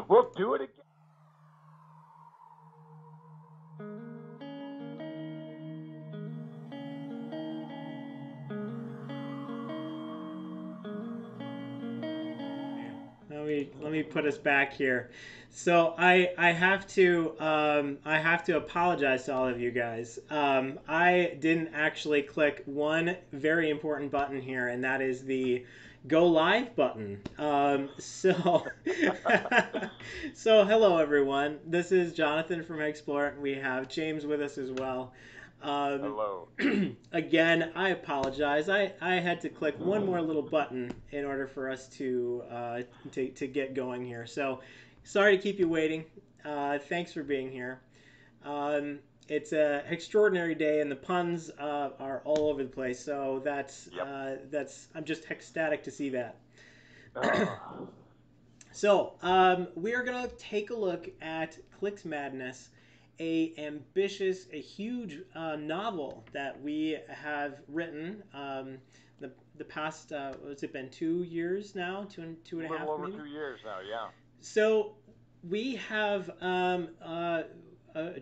We'll do it again. Let me put us back here. So I have to apologize to all of you guys. I didn't actually click one very important button here, and that is the go live button. So hello everyone. This is Jonathan from HEXplore It. We have James with us as well. Um, Hello. Again, I apologize. I had to click one more little button in order for us to get going here. So sorry to keep you waiting. Thanks for being here. It's a extraordinary day, and the puns are all over the place. So Yep. that's I'm just ecstatic to see that. Uh, So we are gonna take a look at Click's Madness, a huge novel that we have written. The past what's it been 2 years now, two a and a little half over maybe. 2 years now, yeah. So we have a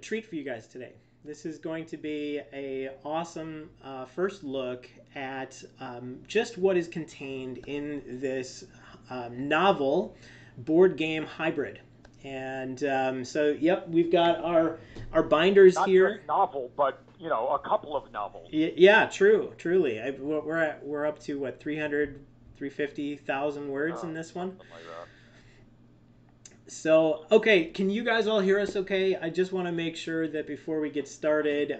treat for you guys today. This is going to be a awesome first look at just what is contained in this novel board game hybrid. And so, yep, we've got our binders Not just here. novel, but, a couple of novels. Yeah, truly. We're up to what 350,000 words in this one. Something like that. So, okay, can you guys all hear us okay? I just want to make sure that before we get started,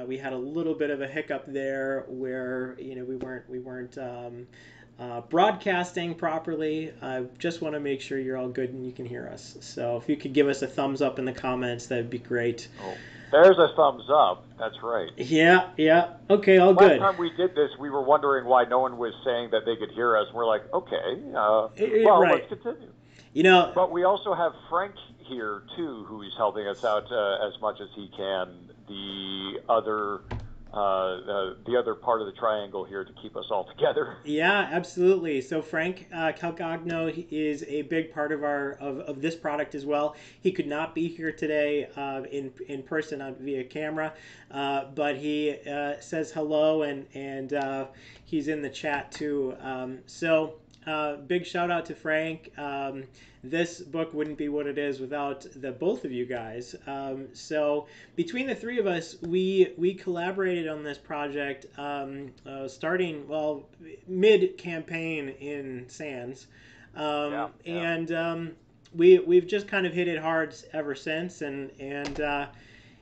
we had a little bit of a hiccup there where, we weren't broadcasting properly. I just want to make sure you're all good and you can hear us. So if you could give us a thumbs up in the comments, that'd be great. Oh, there's a thumbs up. That's right. Yeah, yeah. Okay, all Last good. time we did this, we were wondering why no one was saying that they could hear us. We're like, okay, well, let's Right. continue. You know, But we also have Frank here too, who is helping us out as much as he can. The other part of the triangle here to keep us all together. yeah, absolutely. So Frank Calcagno is a big part of of this product as well. He could not be here today in person via camera, but he says hello and he's in the chat too. Big shout out to Frank. This book wouldn't be what it is without the both of you guys. So between the three of us, we collaborated on this project starting mid campaign in Sands, Yeah, yeah. we've just kind of hit it hard ever since, and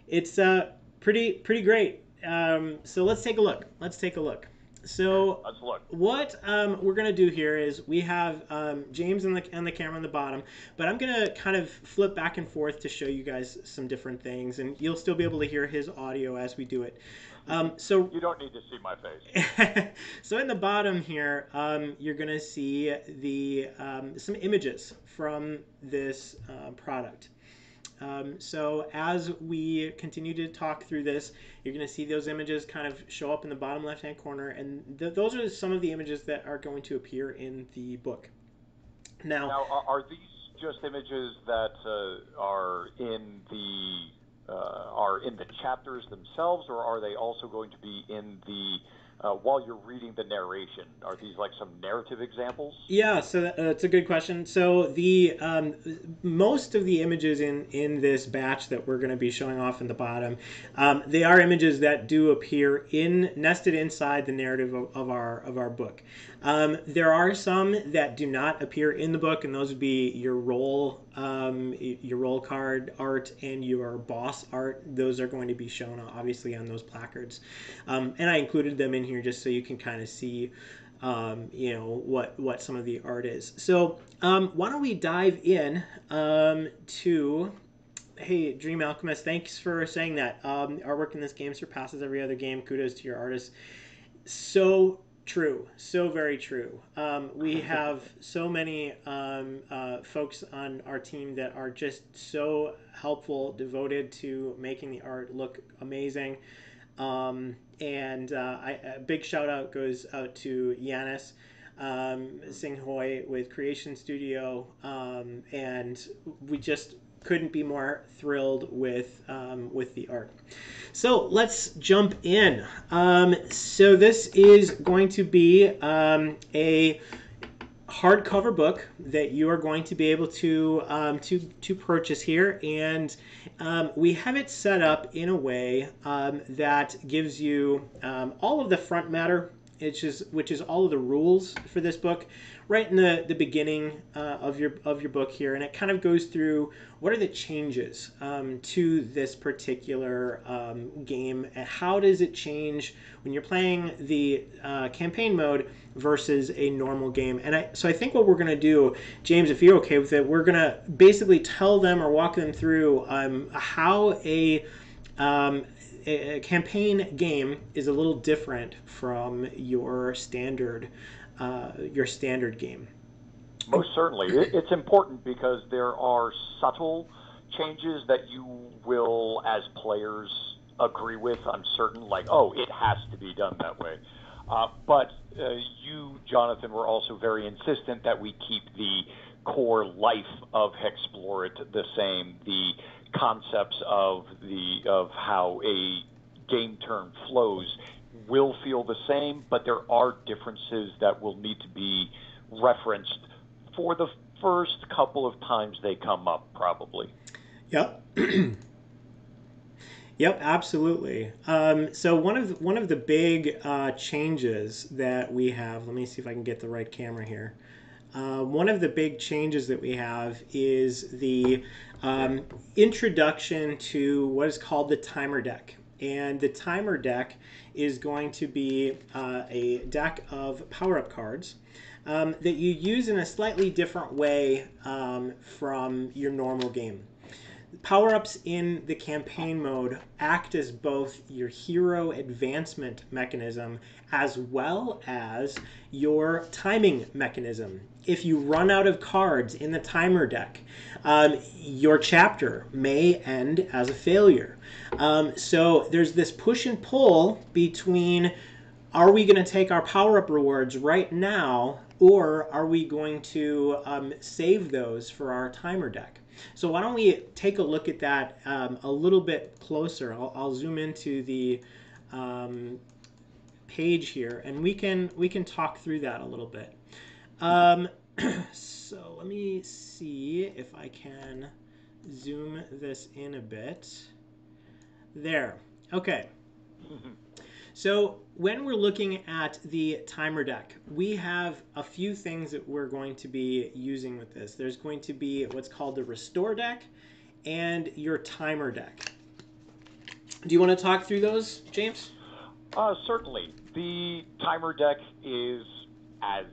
it's pretty great. So let's take a look. Let's take a look. So Let's look. what we're gonna do here is we have James on the camera on the bottom, but I'm gonna kind of flip back and forth to show you guys some different things, and you'll still be able to hear his audio as we do it. So You don't need to see my face. so in the bottom here, you're gonna see some images from this product. So as we continue to talk through this, you're going to see those images kind of show up in the bottom left-hand corner, and those are some of the images that are going to appear in the book. Now, Now, are these just images that are in the chapters themselves, or are they also going to be in the while you're reading the narration? Are these like some narrative examples? yeah, so that's a good question. So the most of the images in this batch that we're going to be showing off in the bottom, they are images that do appear nested inside the narrative of our book. There are some that do not appear in the book, and those would be your roll card art and your boss art. Those are going to be shown obviously on those placards, and I included them in here just so you can kind of see what some of the art is. So why don't we dive in to hey Dream Alchemist, thanks for saying that. Artwork in this game surpasses every other game. Kudos to your artist. So true, so very true. We have so many folks on our team that are just so helpful, devoted to making the art look amazing. A big shout out goes out to Yanis. Sing Hoi with Creation Studio, and we just couldn't be more thrilled with the art. So let's jump in. So this is going to be a hardcover book that you are going to be able to purchase here, and we have it set up in a way that gives you all of the front matter, which is all of the rules for this book, right in the beginning of your book here, and it kind of goes through what are the changes to this particular game, and how does it change when you're playing the campaign mode versus a normal game. And so I think what we're going to do, James, if you're okay with it, we're going to basically tell them or walk them through how a campaign game is a little different from your standard game. Most certainly. It's important because there are subtle changes that you will, as players, agree with. I'm certain, like, oh, it has to be done that way. But you, Jonathan, were also very insistent that we keep the core life of HEXplore It the same. The concepts of how a game turn flows will feel the same, but there are differences that will need to be referenced for the first couple of times they come up, probably. Yep. Yep, absolutely. So one of the big changes that we have. Let me see if I can get the right camera here. One of the big changes that we have is the introduction to what is called the timer deck. And the timer deck is going to be a deck of power-up cards that you use in a slightly different way from your normal game. Power-ups in the campaign mode act as both your hero advancement mechanism as well as your timing mechanism. If you run out of cards in the timer deck, your chapter may end as a failure. So there's this push and pull between, are we going to take our power-up rewards right now, or are we going to save those for our timer deck? So why don't we take a look at that a little bit closer. I'll zoom into the page here, and we can talk through that a little bit. So let me see if I can zoom this in a bit. There. Okay. So when we're looking at the timer deck, we have a few things that we're going to be using with this. There's going to be what's called the restore deck and your timer deck. Do you want to talk through those, James? Certainly. The timer deck is, as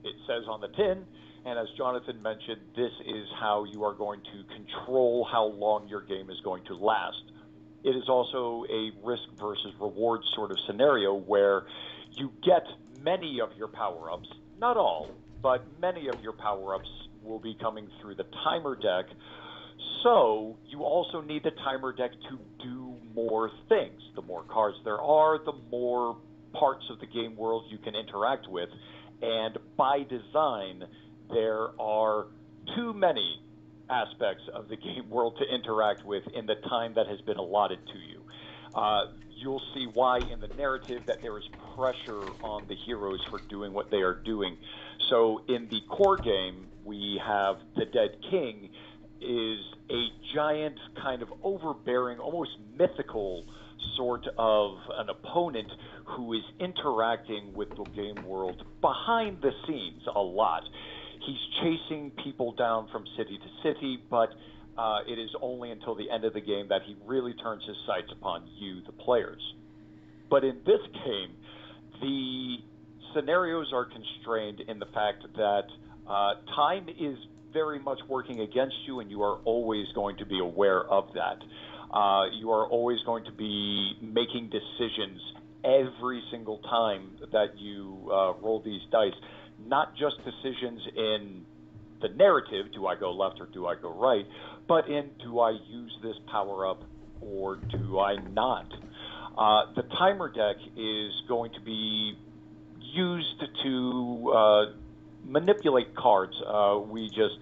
it says on the tin, and as Jonathan mentioned, this is how you are going to control how long your game is going to last. It is also a risk versus reward sort of scenario where you get many of your power-ups, not all, but many of your power-ups will be coming through the timer deck. So you also need the timer deck to do more things. The more cards there are, the more parts of the game world you can interact with. And by design, there are too many aspects of the game world to interact with in the time that has been allotted to you. You'll see why in the narrative that there is pressure on the heroes for doing what they are doing. So in the core game, we have the Dead King is a giant kind of overbearing, almost mythical sort of an opponent who is interacting with the game world behind the scenes a lot. He's chasing people down from city to city, but it is only until the end of the game that he really turns his sights upon you, the players. But in this game, the scenarios are constrained in the fact that time is very much working against you, and you are always going to be aware of that. You are always going to be making decisions every single time that you roll these dice. Not just decisions in the narrative, do I go left or do I go right, but in do I use this power-up or do I not? The timer deck is going to be used to manipulate cards. We just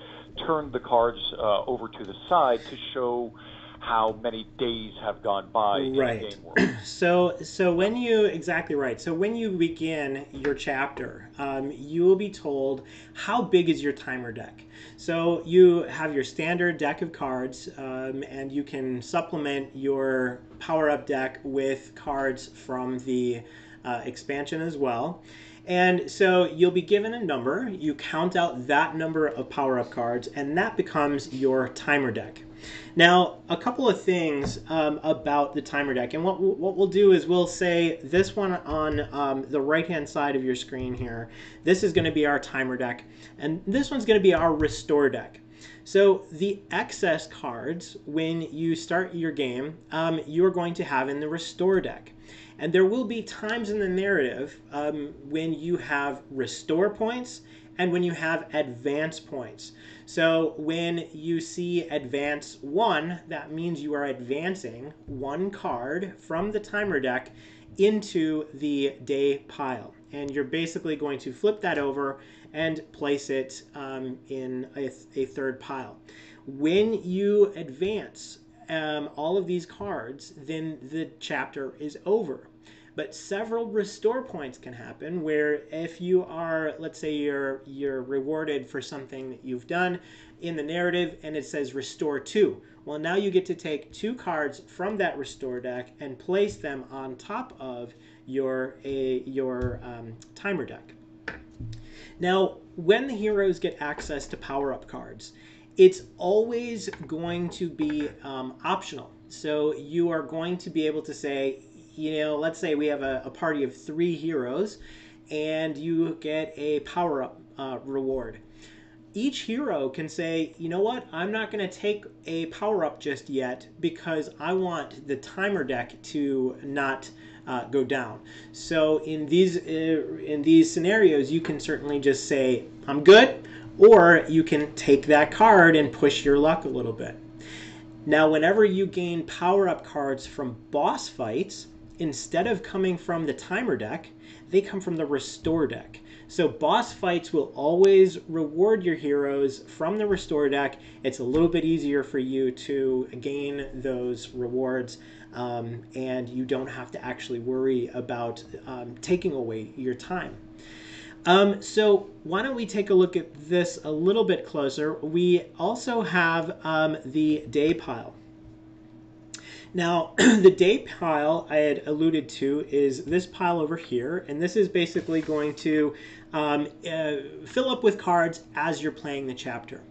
turned the cards over to the side to show how many days have gone by in a game world. So when you exactly right. So when you begin your chapter, you will be told how big is your timer deck. So you have your standard deck of cards, and you can supplement your power-up deck with cards from the expansion as well. And so you'll be given a number, you count out that number of power-up cards, and that becomes your timer deck. Now, a couple of things about the timer deck, and what we'll do is we'll say this one on the right-hand side of your screen here, this is going to be our timer deck, and this one's going to be our restore deck. So the excess cards, when you start your game, you're going to have in the restore deck. And there will be times in the narrative when you have restore points and when you have advance points. So when you see advance 1, that means you are advancing 1 card from the timer deck into the day pile. And you're basically going to flip that over and place it in a third pile. When you advance all of these cards, then the chapter is over. But several restore points can happen where if you are, let's say you're rewarded for something that you've done in the narrative and it says restore 2. Well, now you get to take 2 cards from that restore deck and place them on top of your timer deck. Now, when the heroes get access to power-up cards, it's always going to be optional. So you are going to be able to say, let's say we have a party of 3 heroes and you get a power-up reward. Each hero can say, you know what, I'm not going to take a power-up just yet because I want the timer deck to not go down. So in these scenarios, you can certainly just say, I'm good, or you can take that card and push your luck a little bit. Now, whenever you gain power-up cards from boss fights, instead of coming from the timer deck, they come from the restore deck. So boss fights will always reward your heroes from the restore deck. It's a little bit easier for you to gain those rewards, and you don't have to actually worry about taking away your time. So why don't we take a look at this a little bit closer. We also have the day pile. Now, the day pile I had alluded to is this pile over here, and this is basically going to fill up with cards as you're playing the chapter.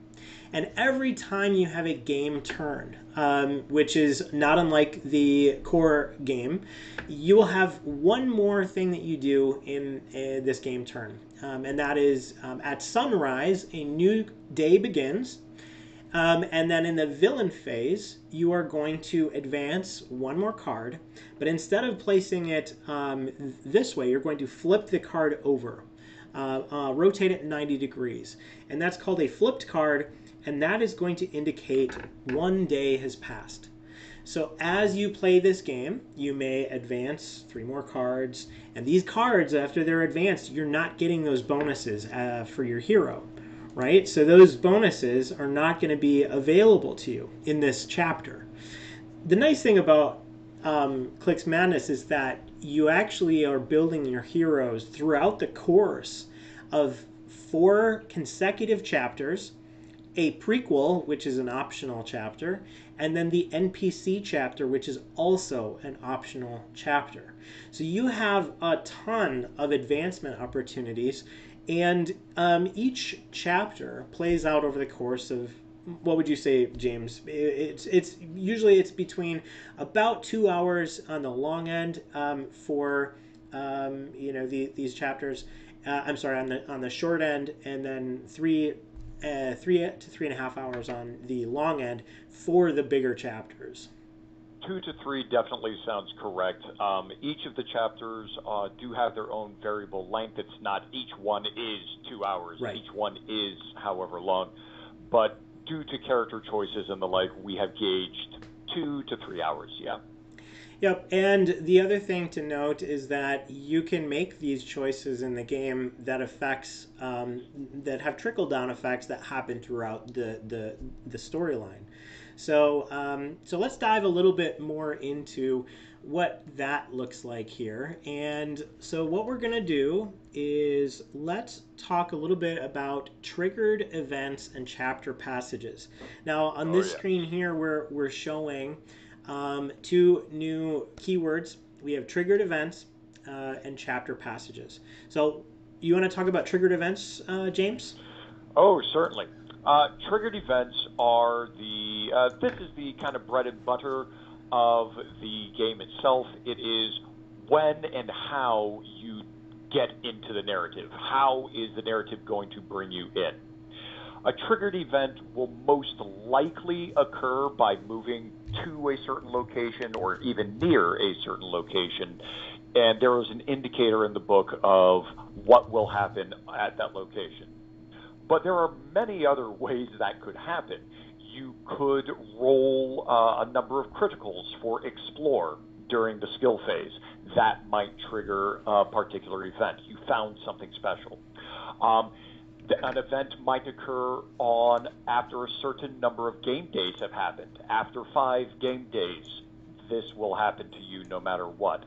And every time you have a game turn, which is not unlike the core game, you will have one more thing that you do in this game turn. And that is at sunrise, a new day begins. And then in the villain phase, you are going to advance 1 more card. But instead of placing it this way, you're going to flip the card over. Rotate it 90 degrees. And that's called a flipped card. And that is going to indicate 1 day has passed. So as you play this game, you may advance 3 more cards. And these cards, after they're advanced, you're not getting those bonuses for your hero. Right? So those bonuses are not going to be available to you in this chapter. The nice thing about Klik's Madness is that you actually are building your heroes throughout the course of 4 consecutive chapters, a prequel, which is an optional chapter, and then the NPC chapter, which is also an optional chapter. So you have a ton of advancement opportunities. And each chapter plays out over the course of, what would you say, James? It's usually between about 2 hours on the long end for these chapters. I'm sorry, on the short end, and then 3 to 3.5 hours on the long end for the bigger chapters. 2 to 3 definitely sounds correct. Each of the chapters do have their own variable length. It's not each one is 2 hours. Right. Each one is however long. But due to character choices and the like, we have gauged 2 to 3 hours, yeah. Yep, and the other thing to note is that you can make these choices in the game that affects that have trickle down effects that happen throughout the storyline. So let's dive a little bit more into what that looks like here. And so what we're going to do is let's talk a little bit about triggered events and chapter passages. Now on Oh this yes. screen here, we're showing two new keywords. We have triggered events and chapter passages. So you want to talk about triggered events, James? Oh, certainly. Triggered events are this is the kind of bread and butter of the game itself. It is when and how you get into the narrative. How is the narrative going to bring you in? A triggered event will most likely occur by moving to a certain location or even near a certain location. And there is an indicator in the book of what will happen at that location. But there are many other ways that could happen. You could roll a number of criticals for explore during the skill phase. That might trigger a particular event. You found something special. An event might occur after a certain number of game days have happened. After 5 game days, this will happen to you no matter what.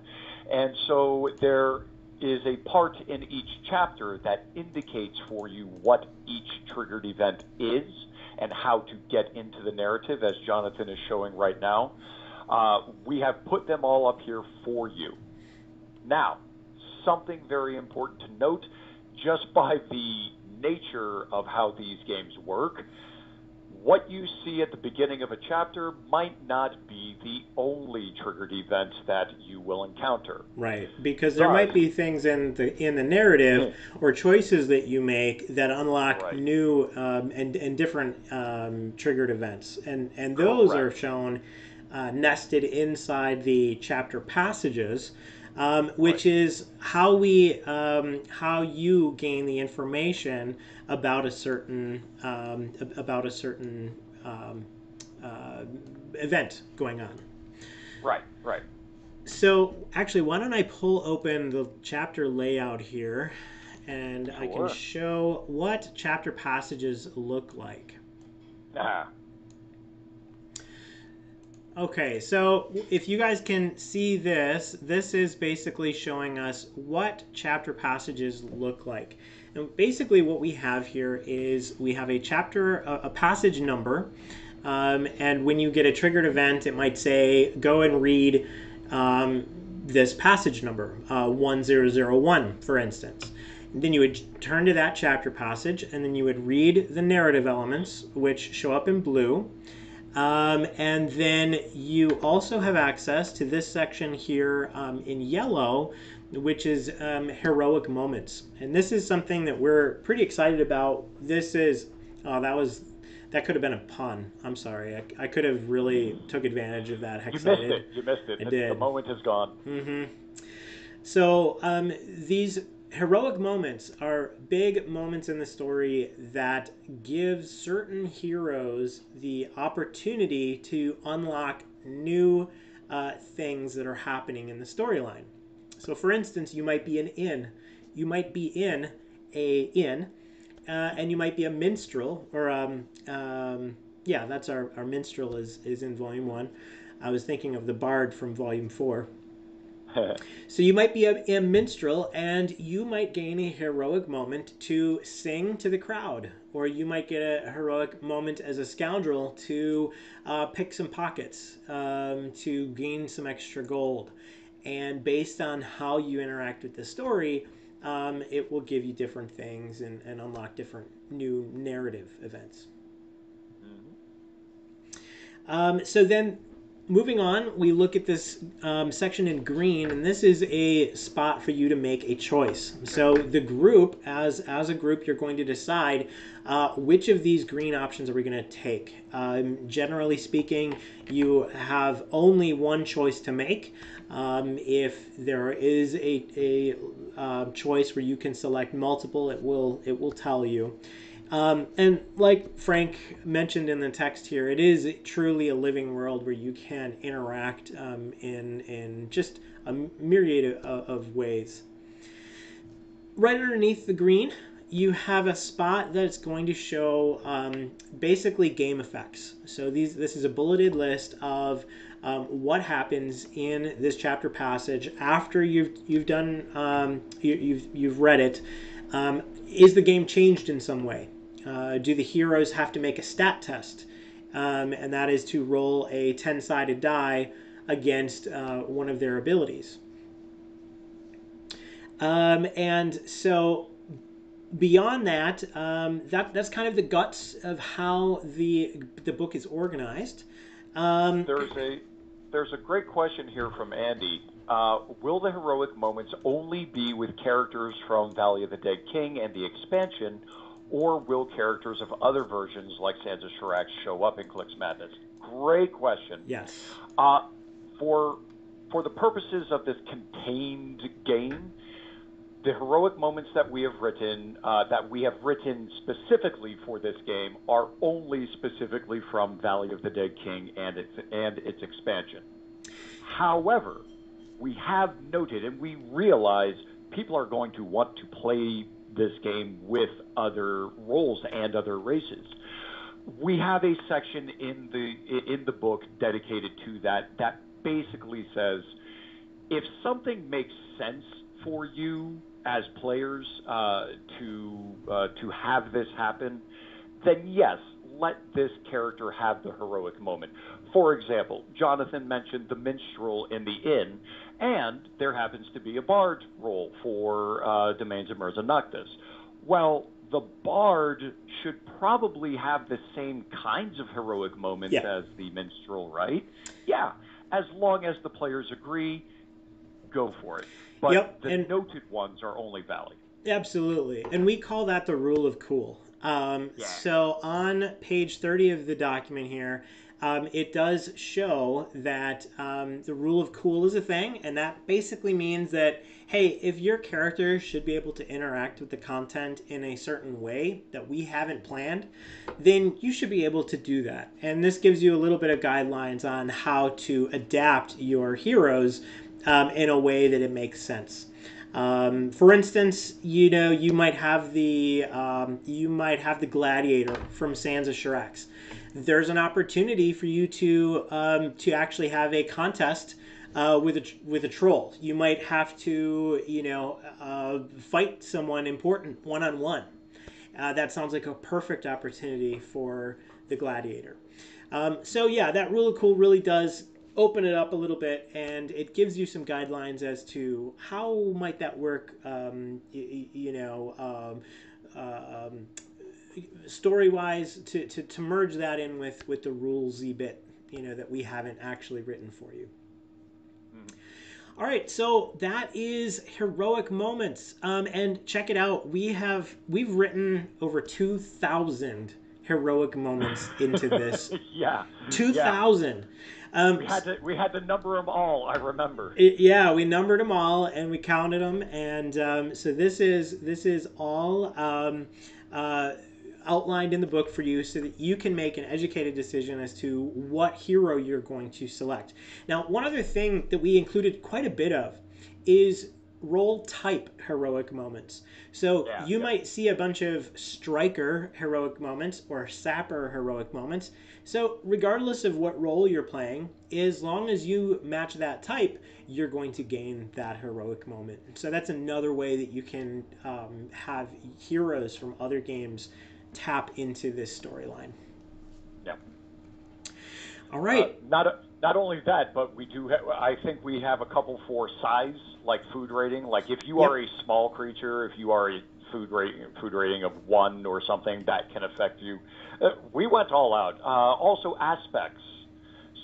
And so there is a part in each chapter that indicates for you what each triggered event is and how to get into the narrative, as Jonathan is showing right now. We have put them all up here for you. Now, something very important to note, just by the nature of how these games work, what you see at the beginning of a chapter might not be the only triggered event that you will encounter. Right, because there might be things in the narrative or choices that you make that unlock new and different triggered events, and those are shown nested inside the chapter passages, which is how you gain the information about a certain event going on. Right. So actually, why don't I pull open the chapter layout here, and I can show what chapter passages look like. Okay, so if you guys can see this is basically showing us what chapter passages look like. And basically what we have here is we have a chapter, a passage number, and when you get a triggered event, it might say, go and read this passage number, 1001, for instance. And then you would turn to that chapter passage, and then you would read the narrative elements, which show up in blue. And then you also have access to this section here in yellow, which is heroic moments. And this is something that we're pretty excited about. This is, that could have been a pun. I'm sorry. I could have really took advantage of that. Hexcited. You missed it. I did. The moment is gone. Mm-hmm. So these heroic moments are big moments in the story that give certain heroes the opportunity to unlock new things that are happening in the storyline. So for instance, you might be an inn. You might be in a inn, and you might be a minstrel, or yeah, that's our minstrel is in volume 1. I was thinking of the bard from volume 4. So you might be a minstrel, and you might gain a heroic moment to sing to the crowd, or you might get a heroic moment as a scoundrel to pick some pockets, to gain some extra gold. And based on how you interact with the story, it will give you different things and unlock different new narrative events. So then, moving on, we look at this section in green, and this is a spot for you to make a choice. So the group, as a group, you're going to decide which of these green options are we going to take. Generally speaking, you have only one choice to make. If there is a choice where you can select multiple, it will tell you. And like Frank mentioned in the text here, it is truly a living world where you can interact in just a myriad of ways. Right underneath the green, you have a spot that's going to show basically game effects. So this is a bulleted list of what happens in this chapter passage after you've done you've read it. Is the game changed in some way? Do the heroes have to make a stat test? And that is to roll a 10-sided die against one of their abilities. And so beyond that, that's kind of the guts of how the book is organized. There's a great question here from Andy. Will the heroic moments only be with characters from Valley of the Dead King and the expansion, or will characters of other versions like Sands of Shirax show up in Klik's Madness? Great question. Yes. For the purposes of this contained game, the heroic moments that we have written specifically for this game are only specifically from Valley of the Dead King and its expansion. However, we have noted and we realize people are going to want to play this game with other roles and other races. We have a section in the book dedicated to that basically says if something makes sense for you as players to have this happen, then yes, let this character have the heroic moment. For example, Jonathan mentioned the minstrel in the inn, and there happens to be a bard role for Domains of Mirza Noctis. Well, the bard should probably have the same kinds of heroic moments as the minstrel, right? Yeah, as long as the players agree, go for it. But the noted ones are only Valley. Absolutely. And we call that the rule of cool. So on page 30 of the document here, it does show that the rule of cool is a thing. And that basically means that, hey, if your character should be able to interact with the content in a certain way that we haven't planned, then you should be able to do that. And this gives you a little bit of guidelines on how to adapt your heroes in a way that it makes sense. For instance, you might have the gladiator from Sands of Shirax. There's an opportunity for you to actually have a contest with a troll. You might have to fight someone important one-on-one. That sounds like a perfect opportunity for the gladiator. That rule of cool really does open it up a little bit, and it gives you some guidelines as to how might that work, story-wise, to merge that in with the rules-y bit, that we haven't actually written for you. All right, so that is heroic moments, and check it out. We've written over 2,000 heroic moments into this. 2,000. We had to number them all. I remember. We numbered them all and we counted them, and so this is all outlined in the book for you, so that you can make an educated decision as to what hero you're going to select. Now, one other thing that we included quite a bit of is role type heroic moments. So you might see a bunch of striker heroic moments or sapper heroic moments. So regardless of what role you're playing, as long as you match that type, you're going to gain that heroic moment. So that's another way that you can have heroes from other games tap into this storyline. Yeah. All right. Not only that, but we do. I think we have a couple for size, like food rating. Like if you are a small creature, if you are a food rating of 1 or something, that can affect you. We went all out. Also aspects.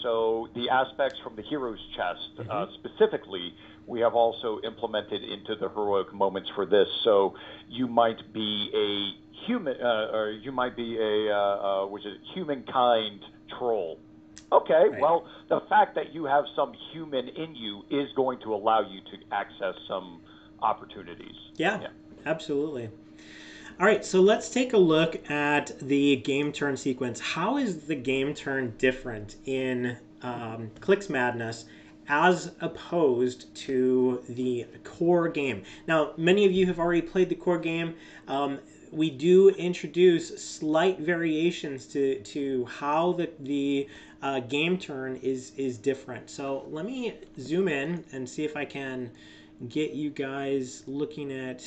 So the aspects from the hero's chest, specifically, we have also implemented into the heroic moments for this. So you might be a human, or you might be a humankind troll. Okay, well, the fact that you have some human in you is going to allow you to access some opportunities. Yeah. Absolutely. All right, so let's take a look at the game turn sequence. How is the game turn different in Klik's Madness as opposed to the core game? Now, many of you have already played the core game. We do introduce slight variations to how the game turn is different. So let me zoom in and see if I can get you guys looking at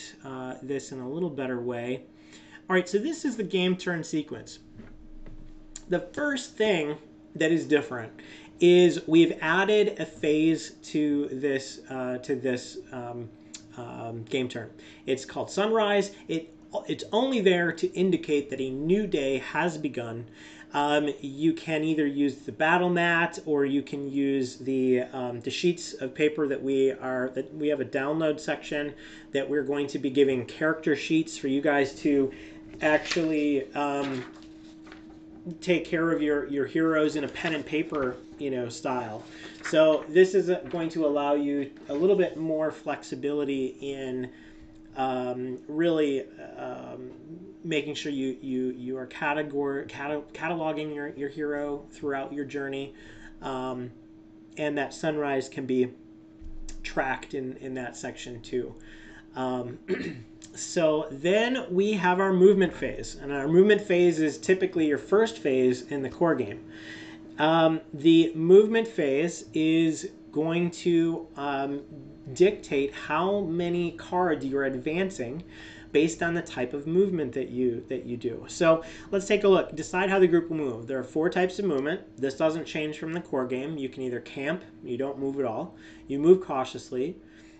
this in a little better way. All right, so this is the game turn sequence. The first thing that is different is we've added a phase to this game turn. It's called Sunrise. It's only there to indicate that a new day has begun. You can either use the battle mat, or you can use the sheets of paper that we have a download section that we're going to be giving character sheets for you guys to actually take care of your heroes in a pen and paper style. So this is going to allow you a little bit more flexibility in really making sure you are cataloging your hero throughout your journey, and that sunrise can be tracked in that section too. So then we have our movement phase, and our movement phase is typically your first phase in the core game. The movement phase is going to dictate how many cards you're advancing based on the type of movement that you do. So let's take a look. Decide how the group will move. There are 4 types of movement. This doesn't change from the core game. You can either camp, you don't move at all, you move cautiously,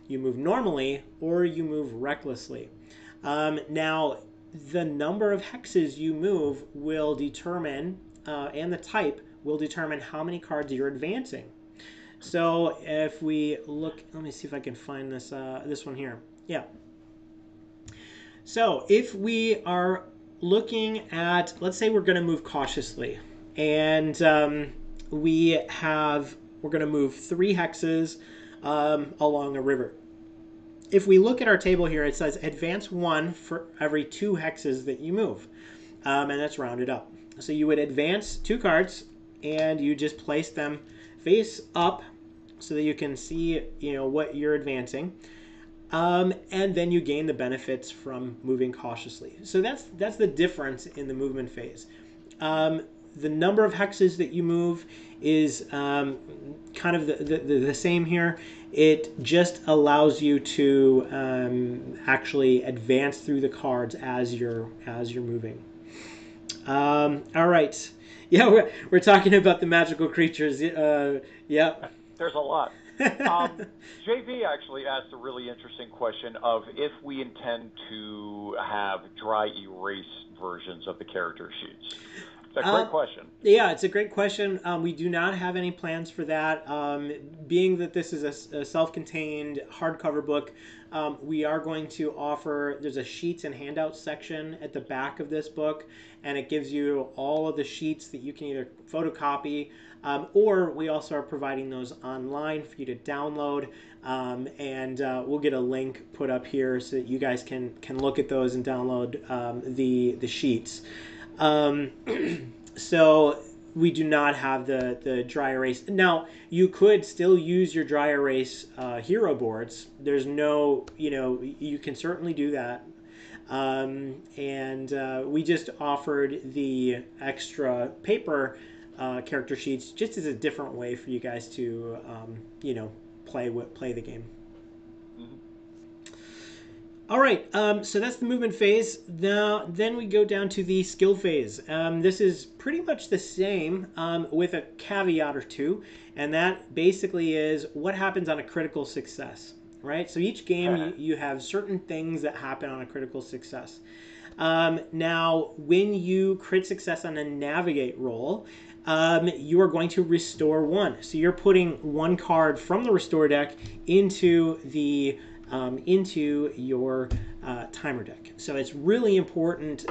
you move normally, or you move recklessly. Now, the number of hexes you move will determine, and the type will determine how many cards you're advancing. So if we look, let me see if I can find this this one here. Yeah. So if we are looking at, let's say we're going to move cautiously, and we're going to move 3 hexes along a river. If we look at our table here, it says advance 1 for every 2 hexes that you move, and that's rounded up. So you would advance 2 cards, and you just place them face up so that you can see what you're advancing, and then you gain the benefits from moving cautiously. So that's the difference in the movement phase. The number of hexes that you move is kind of the same here. It just allows you to actually advance through the cards as you're moving. All right. Yeah, we're talking about the magical creatures. Yeah. There's a lot. JV actually asked a really interesting question of if we intend to have dry erase versions of the character sheets. It's a great question. Yeah, it's a great question. We do not have any plans for that. Being that this is a self-contained hardcover book, we are going to offer, there's a sheets and handouts section at the back of this book, and it gives you all of the sheets that you can either photocopy, or we also are providing those online for you to download, and we'll get a link put up here so that you guys can look at those and download the sheets. So we do not have the dry erase. Now, you could still use your dry erase hero boards. There's no, you can certainly do that. And we just offered the extra paper character sheets just as a different way for you guys to, play the game. All right, so that's the movement phase. Then we go down to the skill phase. This is pretty much the same with a caveat or two, and that basically is what happens on a critical success, right? So each game you have certain things that happen on a critical success. Now, when you crit success on a navigate roll, you are going to restore 1. So you're putting 1 card from the restore deck into your timer deck. So it's really important,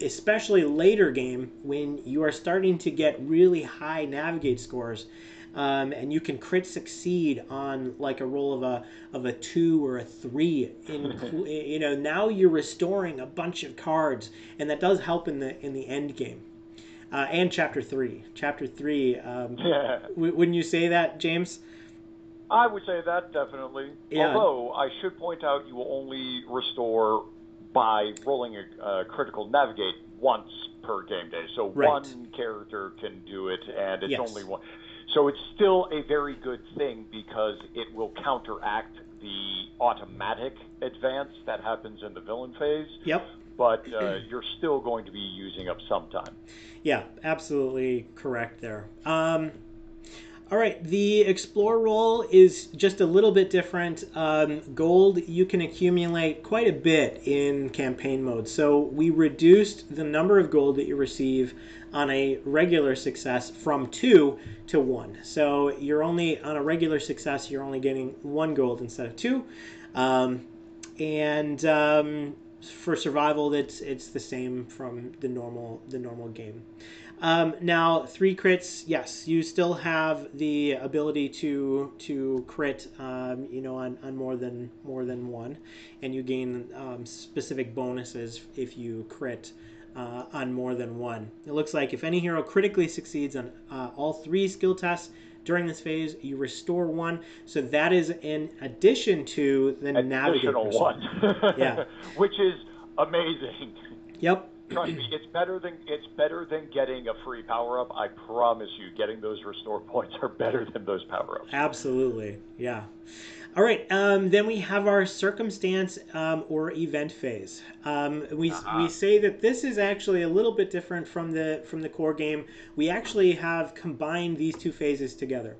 especially later game when you are starting to get really high navigate scores, and you can crit succeed on like a roll of a 2 or a 3. Now you're restoring a bunch of cards, and that does help in the end game. And chapter 3. Chapter 3. Wouldn't you say that, James? I would say that definitely. Yeah. Although I should point out, you will only restore by rolling a critical navigate once per game day. So one character can do it, and it's only one. So it's still a very good thing because it will counteract the automatic advance that happens in the villain phase. Yep. But you're still going to be using up some time. Yeah, absolutely correct there. All right, the Explore roll is just a little bit different. Gold, you can accumulate quite a bit in campaign mode. So we reduced the number of gold that you receive on a regular success from 2 to 1. So you're only, on a regular success, you're only getting 1 gold instead of 2. For survival, it's the same from the normal game. Now 3 crits, yes, you still have the ability to crit, on more than one, and you gain specific bonuses if you crit on more than one. It looks like if any hero critically succeeds on all 3 skill tests during this phase, you restore 1. So that is in addition to the additional 1. Yeah, which is amazing. Yep. Trust me, it's better than getting a free power-up. I promise you, getting those restore points are better than those power-ups. Absolutely, yeah. All right, then we have our circumstance or event phase. We say that this is actually a little bit different from the core game. We actually have combined these 2 phases together.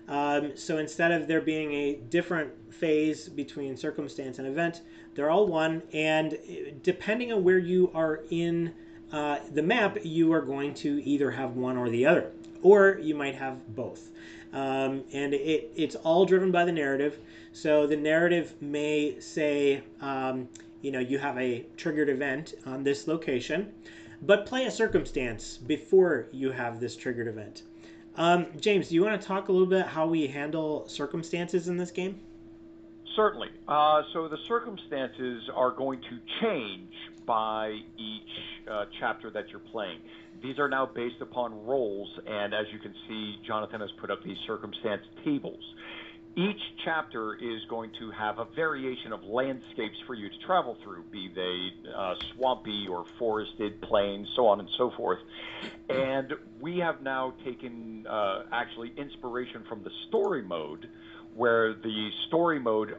So instead of there being a different phase between circumstance and event, they're all one, and depending on where you are in the map, you are going to either have one or the other, or you might have both. And it's all driven by the narrative. So the narrative may say, you have a triggered event on this location, but play a circumstance before you have this triggered event. James, do you want to talk a little bit how we handle circumstances in this game? Certainly. So the circumstances are going to change by each chapter that you're playing. These are now based upon roles, and as you can see, Jonathan has put up these circumstance tables. Each chapter is going to have a variation of landscapes for you to travel through, be they swampy or forested, plains, so on and so forth. And we have now taken actually inspiration from the story mode, where the story mode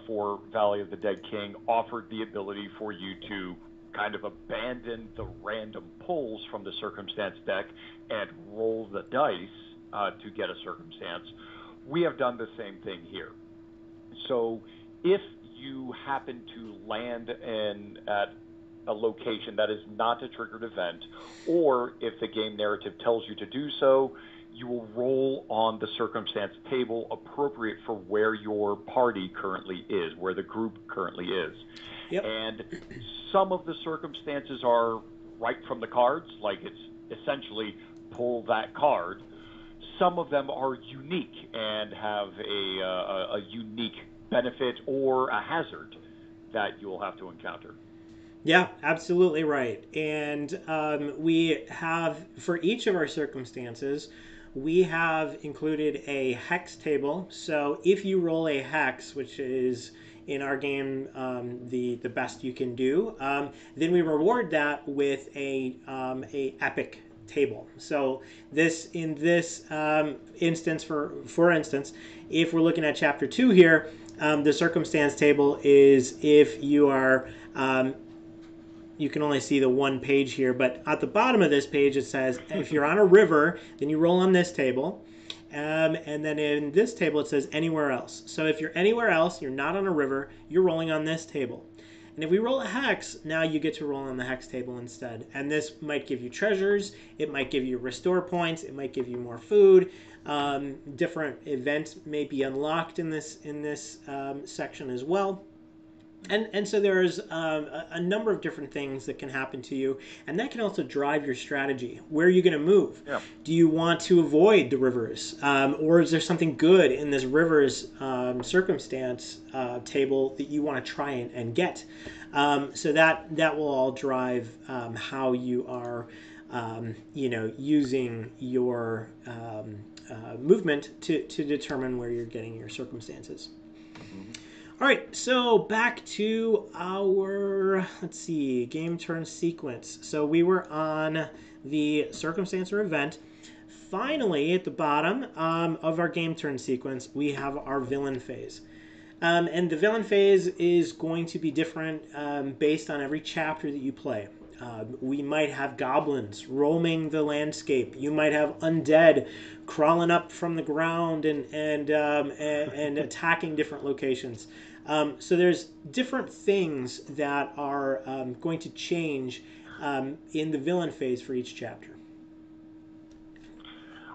for Valley of the Dead King offered the ability for you to kind of abandon the random pulls from the circumstance deck and roll the dice to get a circumstance. We have done the same thing here. So if you happen to land at a location that is not a triggered event, or if the game narrative tells you to do so, you will roll on the circumstance table appropriate for where your party currently is, where the group currently is. Yep. And some of the circumstances are right from the cards, like it's essentially pull that card. Some of them are unique and have a unique benefit or a hazard that you'll have to encounter. Yeah, absolutely right. And we have, for each of our circumstances, we have included a hex table. So if you roll a hex, which is in our game the best you can do, then we reward that with a epic table. So in this instance, for instance, if we're looking at chapter 2 here, the circumstance table is if you are you can only see the one page here, but at the bottom of this page it says if you're on a river, then you roll on this table. And then in this table it says anywhere else. So if you're anywhere else, you're not on a river, you're rolling on this table. And if we roll a hex, now you get to roll on the hex table instead. And this might give you treasures, it might give you restore points, it might give you more food. Different events may be unlocked in this section as well. And so there's a number of different things that can happen to you, and that can also drive your strategy. Where are you going to move? Yeah. Do you want to avoid the rivers, or is there something good in this rivers circumstance table that you want to try and get? So that will all drive how you are, using your movement to determine where you're getting your circumstances. Mhm. All right, so back to our, let's see, game turn sequence. So we were on the circumstance or event. Finally, at the bottom of our game turn sequence, we have our villain phase. And the villain phase is going to be different based on every chapter that you play. We might have goblins roaming the landscape. You might have undead crawling up from the ground and attacking different locations. So there's different things that are going to change in the villain phase for each chapter.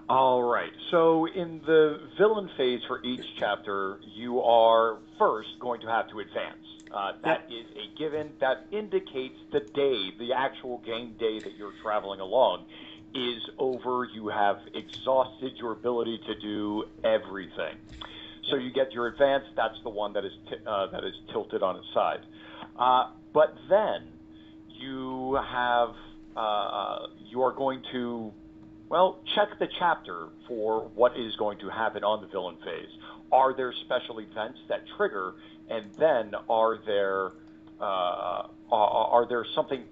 All right. So in the villain phase for each chapter, you are first going to have to advance. That is a given. That indicates the day, the actual game day that you're traveling along is over. You have exhausted your ability to do everything. So you get your advance. That's the one that is tilted on its side. But then you have you are going to check the chapter for what is going to happen on the villain phase. Are there special events that trigger, and then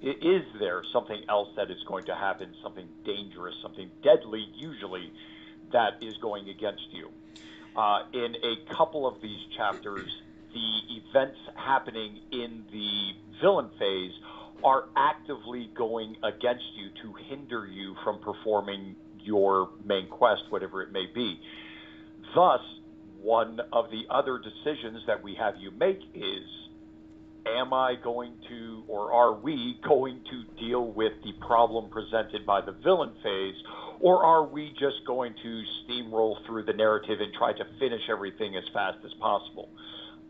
is there something else that is going to happen, something dangerous, something deadly, usually, that is going against you? In a couple of these chapters, the events happening in the villain phase are actively going against you to hinder you from performing your main quest, whatever it may be. Thus, one of the other decisions that we have you make is, am I going to, or are we going to deal with the problem presented by the villain phase, or are we just going to steamroll through the narrative and try to finish everything as fast as possible?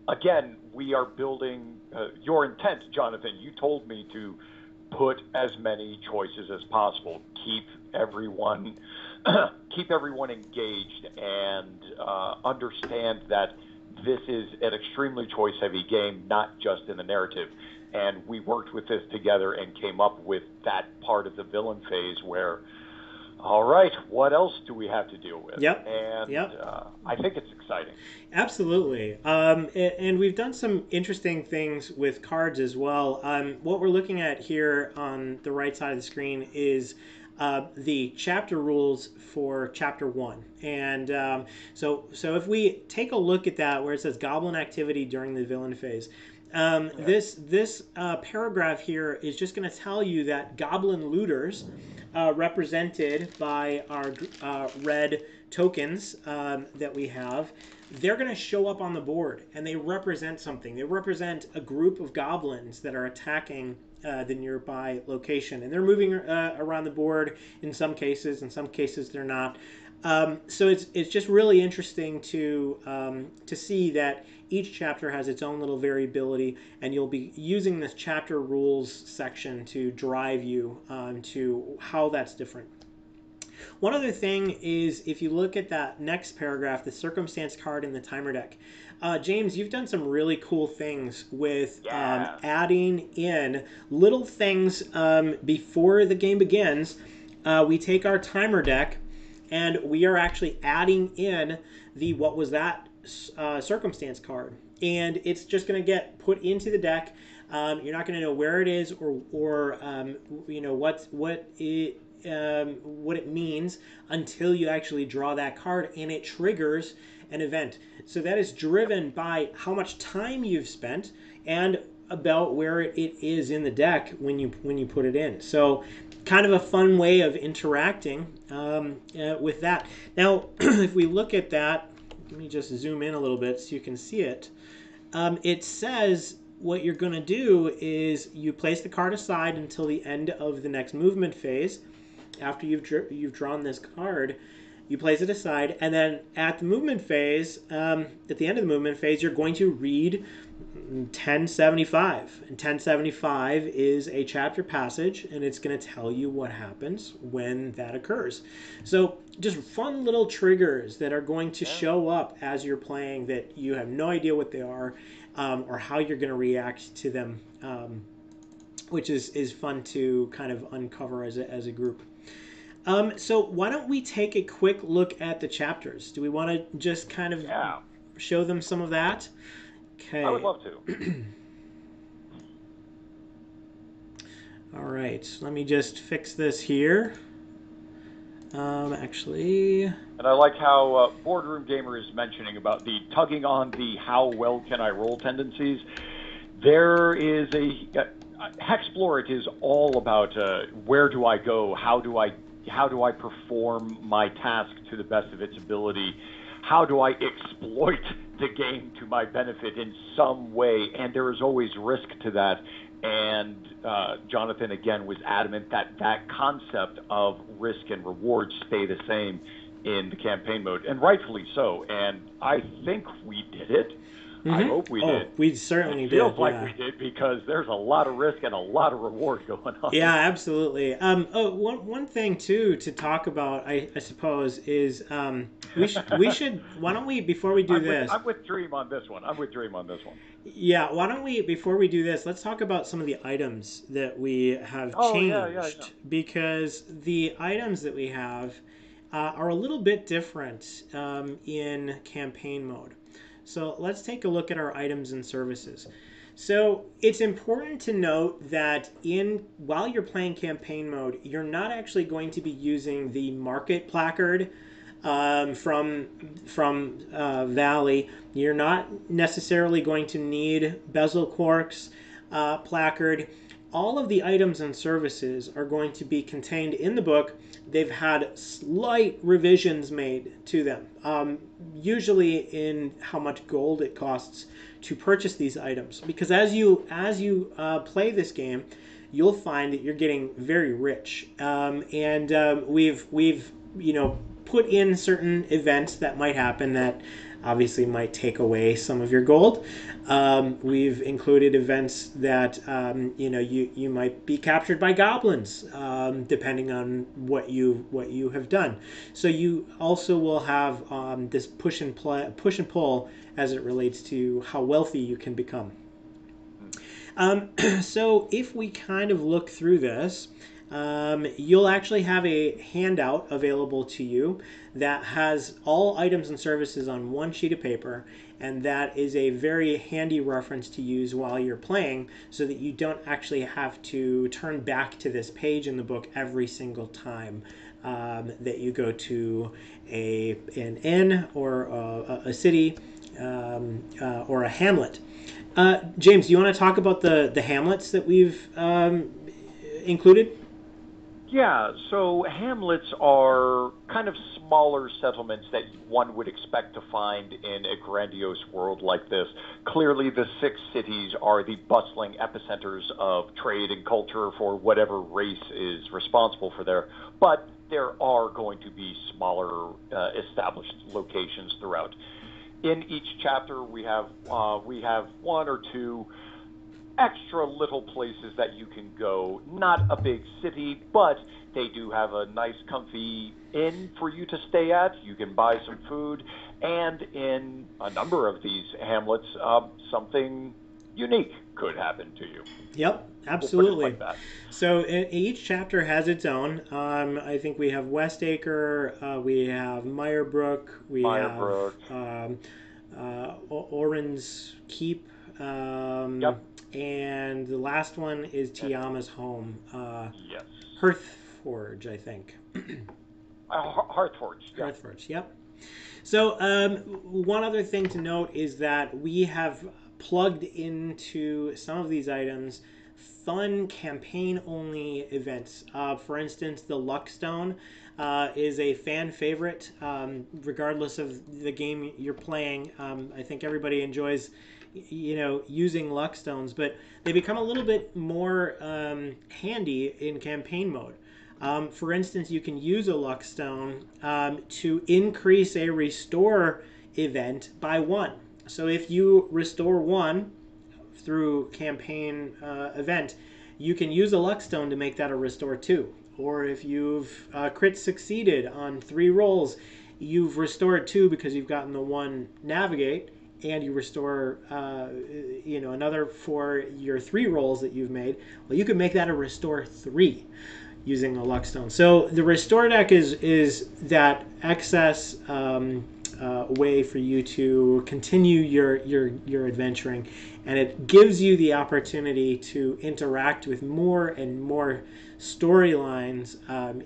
Again, we are building your intent, Jonathan. You told me to put as many choices as possible, keep everyone engaged, and understand that this is an extremely choice-heavy game, not just in the narrative. And we worked with this together and came up with that part of the villain phase where, all right, what else do we have to deal with? Yep. And I think it's exciting. Absolutely. And we've done some interesting things with cards as well. What we're looking at here on the right side of the screen is the chapter rules for chapter 1. And so if we take a look at that, where it says Goblin activity during the villain phase, this paragraph here is just going to tell you that Goblin Looters, represented by our red tokens that we have, they're going to show up on the board, and they represent something. They represent a group of goblins that are attacking the nearby location, and they're moving around the board in some cases. In some cases, they're not. So it's just really interesting to see that each chapter has its own little variability, and you'll be using this chapter rules section to drive you to how that's different. One other thing is, if you look at that next paragraph, the circumstance card in the timer deck, James, you've done some really cool things with adding in little things before the game begins. We take our timer deck, and we are actually adding in the what was that circumstance card, and it's just going to get put into the deck. You're not going to know where it is or what it means until you actually draw that card, and it triggers an event. So that is driven by how much time you've spent and about where it is in the deck when you put it in. So kind of a fun way of interacting with that. Now, if we look at that, let me just zoom in a little bit so you can see it. It says what you're going to do is you place the card aside until the end of the next movement phase. After you've drawn this card, you place it aside, and then at the movement phase, at the end of the movement phase, you're going to read 1075. And 1075 is a chapter passage, and it's going to tell you what happens when that occurs. So just fun little triggers that are going to show up as you're playing that you have no idea what they are, or how you're going to react to them, which is fun to kind of uncover as a group. So why don't we take a quick look at the chapters? Do we want to just kind of show them some of that? Okay. I would love to. All right. Let me just fix this here. Actually... And I like how Boardroom Gamer is mentioning about the tugging on the how well can I roll tendencies. There is HEXplore It is all about where do I go, how do I perform my task to the best of its ability, how do I exploit the game to my benefit in some way, and there is always risk to that. And Jonathan, again, was adamant that concept of risk and reward stay the same in the campaign mode, and rightfully so. And I think we did it. I hope we did. We certainly did. It feels like we did, because there's a lot of risk and a lot of reward going on. Yeah, absolutely. One thing too to talk about, I suppose, is we should. Why don't we, before we do this? I'm with Dream on this one. Yeah, why don't we, before we do this, let's talk about some of the items that we have changed, because the items that we have are a little bit different in campaign mode. So let's take a look at our items and services. So it's important to note that while you're playing campaign mode, you're not actually going to be using the market placard from Valley. You're not necessarily going to need bezel corks placard. All of the items and services are going to be contained in the book. They've had slight revisions made to them, usually in how much gold it costs to purchase these items. Because as you play this game, you'll find that you're getting very rich, and we've put in certain events that might happen that obviously might take away some of your gold. We've included events that you might be captured by goblins, depending on what you have done. So you also will have this push and pull as it relates to how wealthy you can become. So if we kind of look through this, you'll actually have a handout available to you that has all items and services on one sheet of paper, and that is a very handy reference to use while you're playing, so that you don't actually have to turn back to this page in the book every single time that you go to an inn or a city or a hamlet. James, do you want to talk about the hamlets that we've included? Yeah, so hamlets are kind of smaller settlements that one would expect to find in a grandiose world like this. Clearly, the 6 cities are the bustling epicenters of trade and culture for whatever race is responsible for there, but there are going to be smaller established locations throughout. In each chapter, we have 1 or 2 extra little places that you can go. Not a big city, but they do have a nice comfy inn for you to stay at. You can buy some food, and in a number of these hamlets, something unique could happen to you. Yep, absolutely. Like that. So each chapter has its own. I think we have Westacre, we have Meyerbrook, we have Oren's Keep. Yep. And the last one is Tiama's home. Yes. Hearthforge, I think. Hearthforge. Yeah. Hearthforge, yep. So one other thing to note is that we have plugged into some of these items fun campaign-only events. For instance, the Luckstone is a fan favorite, regardless of the game you're playing. I think everybody enjoys using Luckstones, but they become a little bit more handy in campaign mode. For instance, you can use a Luckstone to increase a restore event by 1. So if you restore 1 through campaign event, you can use a luck stone to make that a restore 2. Or if you've crit succeeded on 3 rolls, you've restored 2 because you've gotten the 1 navigate, and you restore another for your 3 rolls that you've made. Well, you can make that a restore 3 using a luck stone. So the restore deck is that excess way for you to continue your adventuring, and it gives you the opportunity to interact with more and more storylines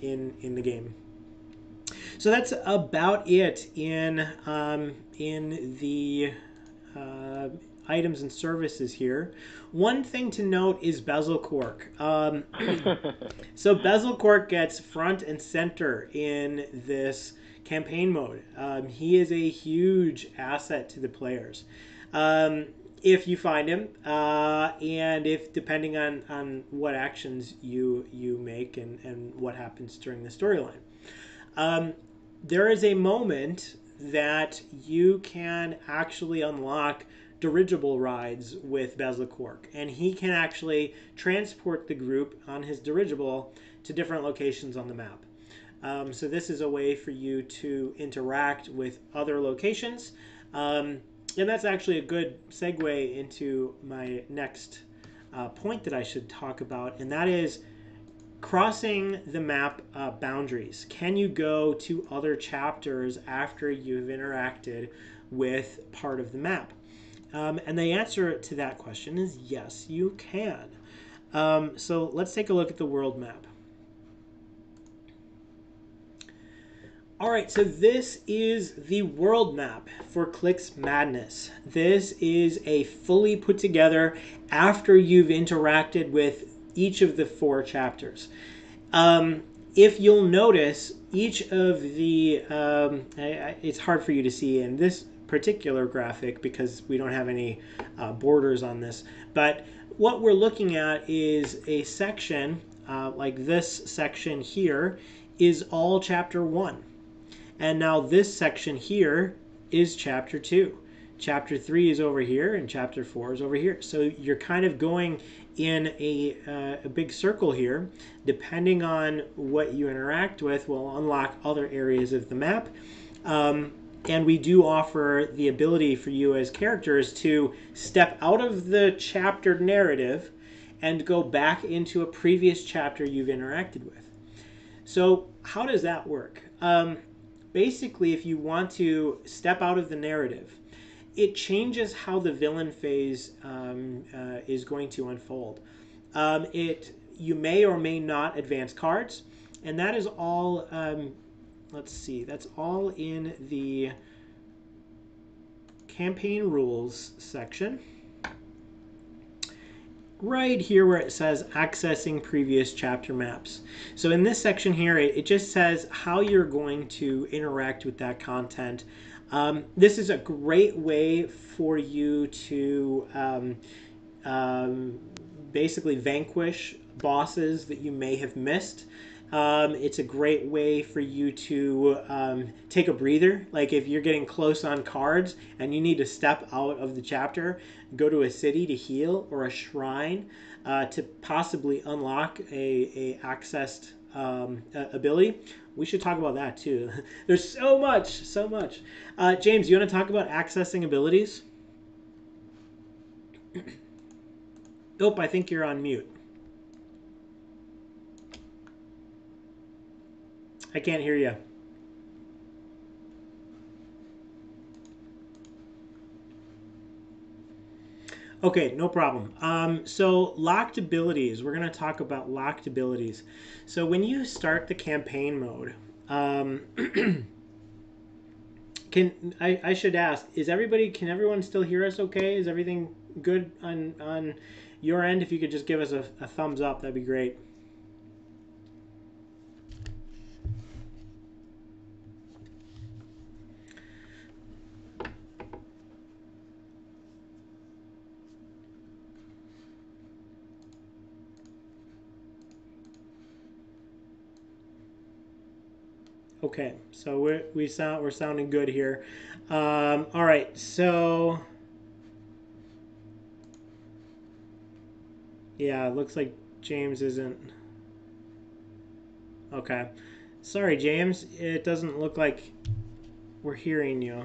in the game. So that's about it in the items and services here. One thing to note is bezel cork. So bezel cork gets front and center in this campaign mode. He is a huge asset to the players. If you find him, and if depending on what actions you make and what happens during the storyline. There is a moment that you can actually unlock dirigible rides with bezel cork, and he can actually transport the group on his dirigible to different locations on the map. So this is a way for you to interact with other locations. And that's actually a good segue into my next point that I should talk about, and that is crossing the map boundaries. Can you go to other chapters after you've interacted with part of the map? And the answer to that question is yes, you can. So let's take a look at the world map. All right, so this is the world map for Klik's Madness. This is a fully put together after you've interacted with each of the 4 chapters. If you'll notice, each of the, it's hard for you to see in this particular graphic because we don't have any borders on this, but what we're looking at is a section, like this section here, is all chapter 1. And now this section here is chapter 2. Chapter 3 is over here, and chapter 4 is over here. So you're kind of going in a big circle here. Depending on what you interact with will unlock other areas of the map. And we do offer the ability for you as characters to step out of the chapter narrative and go back into a previous chapter you've interacted with. So how does that work? Basically, if you want to step out of the narrative, it changes how the villain phase is going to unfold. You may or may not advance cards, and that is all, let's see, that's all in the campaign rules section. Right here where it says accessing previous chapter maps. So in this section here, it just says how you're going to interact with that content. This is a great way for you to basically vanquish bosses that you may have missed. It's a great way for you to take a breather. Like if you're getting close on cards and you need to step out of the chapter, go to a city to heal or a shrine to possibly unlock a accessed ability. We should talk about that too. There's so much. James, you want to talk about accessing abilities? Nope, I think you're on mute. I can't hear you. Okay, no problem. So locked abilities. We're going to talk about locked abilities. So when you start the campaign mode, I should ask, can everyone still hear us okay? Is everything good on your end? If you could just give us a thumbs up, that'd be great. Okay, so we're sounding good here. All right, so Yeah, it looks like James isn't. Okay. Sorry, James. It doesn't look like we're hearing you.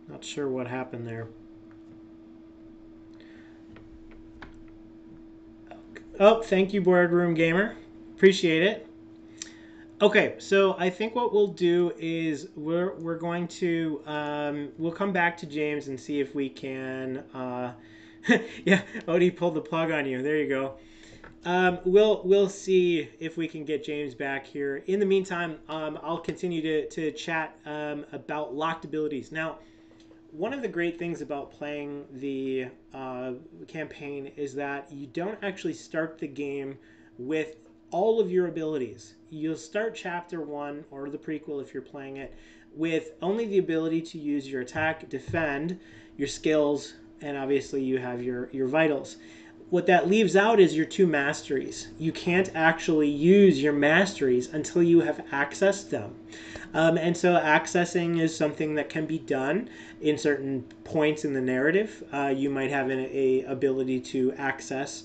Not sure what happened there. Oh, thank you, Boardroom Gamer. Appreciate it. Okay, so I think what we'll do is we're going to we'll come back to James and see if we can. Yeah, Odie pulled the plug on you. There you go. We'll see if we can get James back here. In the meantime, I'll continue to chat about locked abilities. Now, one of the great things about playing the campaign is that you don't actually start the game with all of your abilities. You'll start chapter 1 or the prequel if you're playing it with only the ability to use your attack, defend, your skills, and obviously you have your vitals. What that leaves out is your 2 masteries. You can't actually use your masteries until you have accessed them. And so accessing is something that can be done in certain points in the narrative. You might have an ability to access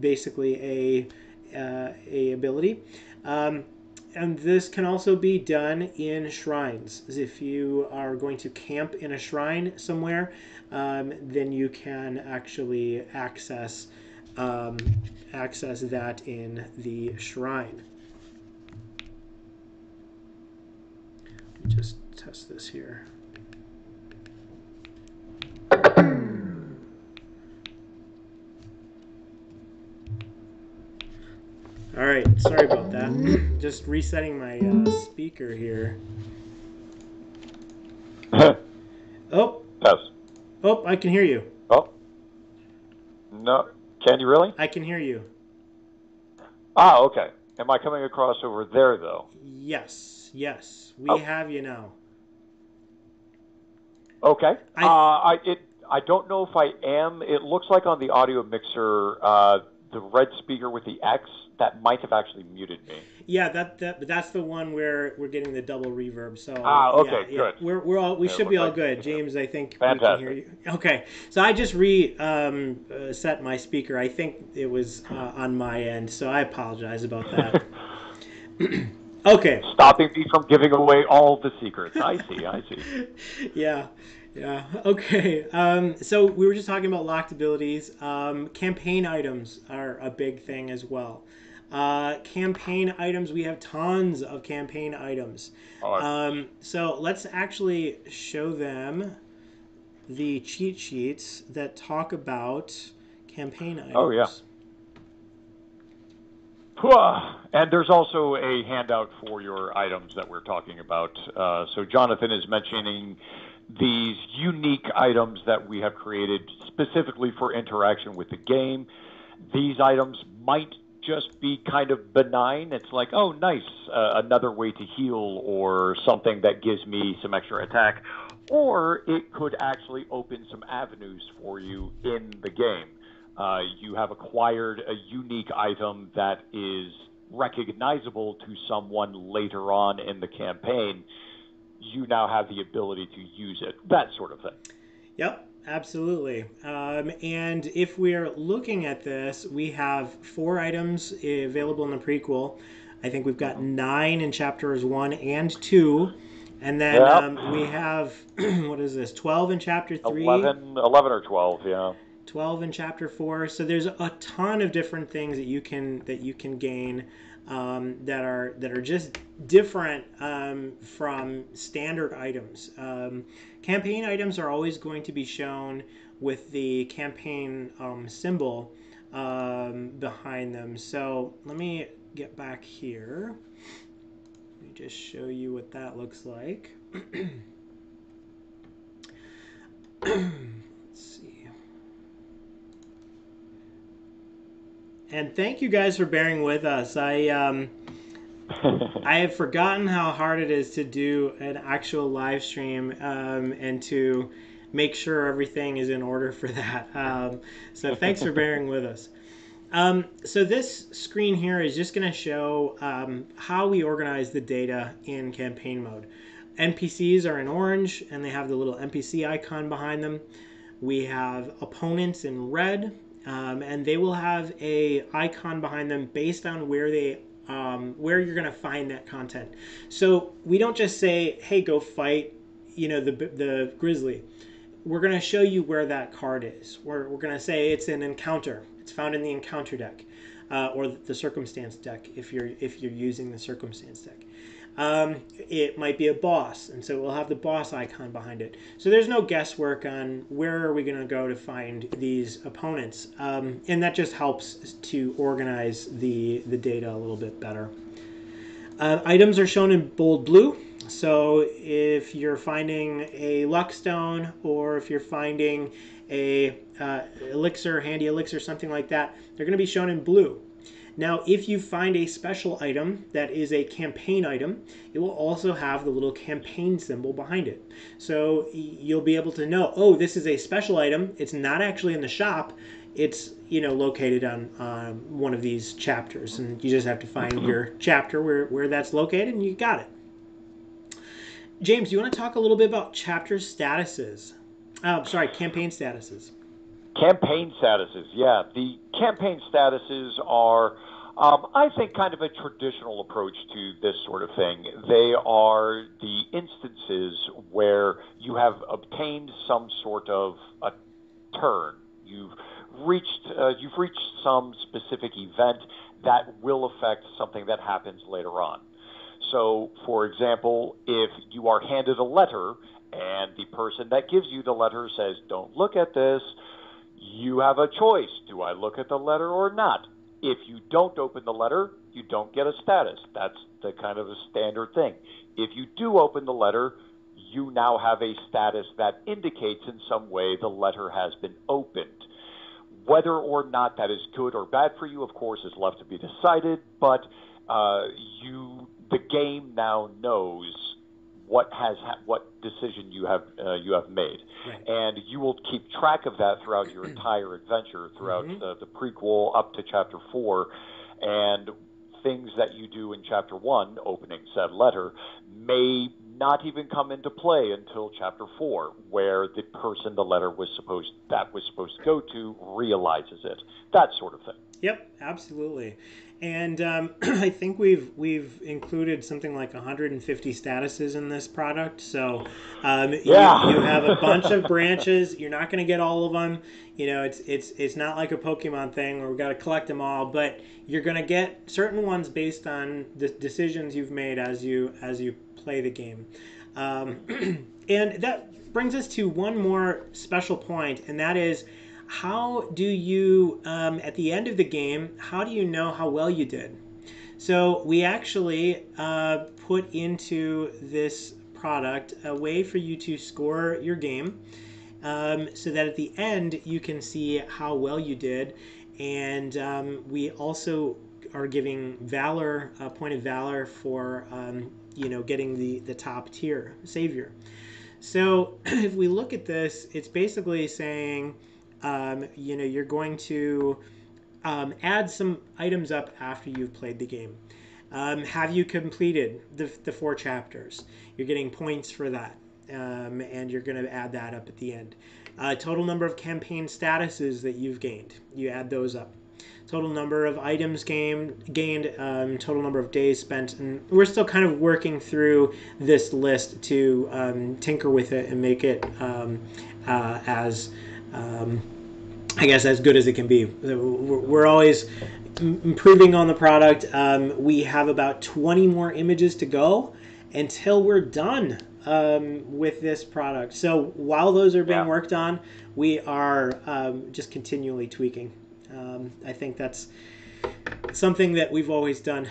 basically a ability. And this can also be done in shrines. If you are going to camp in a shrine somewhere, then you can actually access that in the shrine. Let me just test this here. All right, sorry about that. Just resetting my speaker here. Oh. Yes. Oh, I can hear you. Oh. No. Can you really? I can hear you. Ah, okay. Am I coming across over there, though? Yes. We have you now. Okay. I don't know if I am. It looks like on the audio mixer, the red speaker with the X, that might have actually muted me. Yeah, that's the one where we're getting the double reverb. So okay, yeah. Good. We should be all good. James, I think fantastic. We can hear you. Okay, so I just set my speaker. I think it was on my end, so I apologize about that. Okay. Stopping me from giving away all the secrets. I see. Yeah. Okay. So we were just talking about locked abilities. Campaign items are a big thing as well. Campaign items. We have tons of campaign items. So let's actually show them the cheat sheets that talk about campaign items. Oh, yeah. And there's also a handout for your items that we're talking about. So Jonathan is mentioning these unique items that we have created specifically for interaction with the game. These items might just be kind of benign. It's like, oh, nice, another way to heal or something that gives me some extra attack. Or it could actually open some avenues for you in the game. You have acquired a unique item that is recognizable to someone later on in the campaign. You now have the ability to use it, that sort of thing. Yep, absolutely. And if we're looking at this, we have 4 items available in the prequel. I think we've got 9 in chapters 1 and 2. And then we have, what is this, 12 in chapter 3? 11 or 12, yeah. 12 in chapter 4. So there's a ton of different things that you can gain that are just different from standard items. Campaign items are always going to be shown with the campaign symbol behind them. So let me get back here. Let me just show you what that looks like. Let's see. And thank you guys for bearing with us. I have forgotten how hard it is to do an actual live stream and to make sure everything is in order for that. So thanks for bearing with us. So this screen here is just going to show how we organize the data in campaign mode. NPCs are in orange, and they have the little NPC icon behind them. We have opponents in red, and they will have a icon behind them based on where you're going to find that content. So we don't just say, "Hey, go fight," the grizzly. We're going to show you where that card is. We're going to say it's an encounter. It's found in the encounter deck, or the circumstance deck if you're using the circumstance deck. It might be a boss, and so we'll have the boss icon behind it. So there's no guesswork on where are we going to go to find these opponents, and that just helps to organize the data a little bit better. Items are shown in bold blue. So if you're finding a luck stone, or if you're finding a elixir, handy elixir, something like that, they're going to be shown in blue. Now, if you find a special item that is a campaign item, it will also have the little campaign symbol behind it. So you'll be able to know, oh, this is a special item. It's not actually in the shop. It's located on one of these chapters, and you just have to find your chapter where that's located, and you got it. James, do you want to talk a little bit about chapter statuses? Campaign statuses. Campaign statuses, yeah. The campaign statuses are, I think, kind of a traditional approach to this sort of thing. They are the instances where you have obtained some sort of a turn. You've reached some specific event that will affect something that happens later on. So, for example, if you are handed a letter and the person that gives you the letter says, "Don't look at this," you have a choice. Do I look at the letter or not? If you don't open the letter, you don't get a status. That's the kind of a standard thing. If you do open the letter, you now have a status that indicates in some way the letter has been opened. Whether or not that is good or bad for you, of course, is left to be decided, but the game now knows what decision you have made, right. And you will keep track of that throughout your entire adventure, throughout the prequel up to Chapter 4, and things that you do in Chapter 1, opening said letter, may not even come into play until Chapter 4, where the person the letter was supposed to go to realizes it. That sort of thing. Yep, absolutely. And I think we've included something like 150 statuses in this product. So you have a bunch of branches. You're not going to get all of them. It's not like a Pokemon thing where we've got to collect them all. But you're going to get certain ones based on the decisions you've made as you play the game. And that brings us to one more special point, and that is, how do you, at the end of the game, how do you know how well you did? So we actually put into this product a way for you to score your game, so that at the end you can see how well you did. And we also are giving valor, a point of valor for getting the top tier savior. So if we look at this, it's basically saying, you're going to add some items up after you've played the game. Have you completed the 4 chapters? You're getting points for that, and you're going to add that up at the end. Total number of campaign statuses that you've gained, you add those up. Total number of items gained, total number of days spent, and we're still kind of working through this list to tinker with it and make it as good as it can be. We're always improving on the product. We have about 20 more images to go until we're done with this product. So while those are being worked on, we are just continually tweaking. I think that's something that we've always done.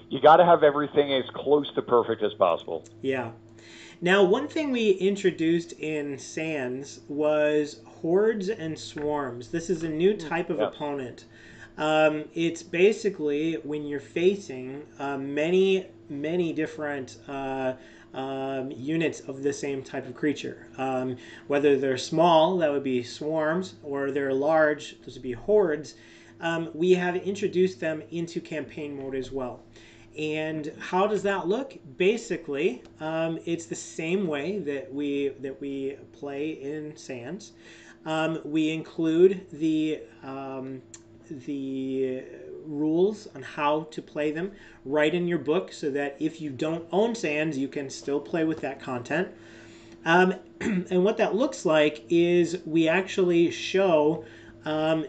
You got to have everything as close to perfect as possible. Yeah. Now, one thing we introduced in Sands was Hordes and Swarms. This is a new type of opponent. It's basically when you're facing many different units of the same type of creature. Whether they're small, that would be swarms, or they're large, those would be hordes. We have introduced them into campaign mode as well. And how does that look? Basically, it's the same way that we play in Sands. We include the rules on how to play them right in your book, so that if you don't own Sands, you can still play with that content. And what that looks like is we actually show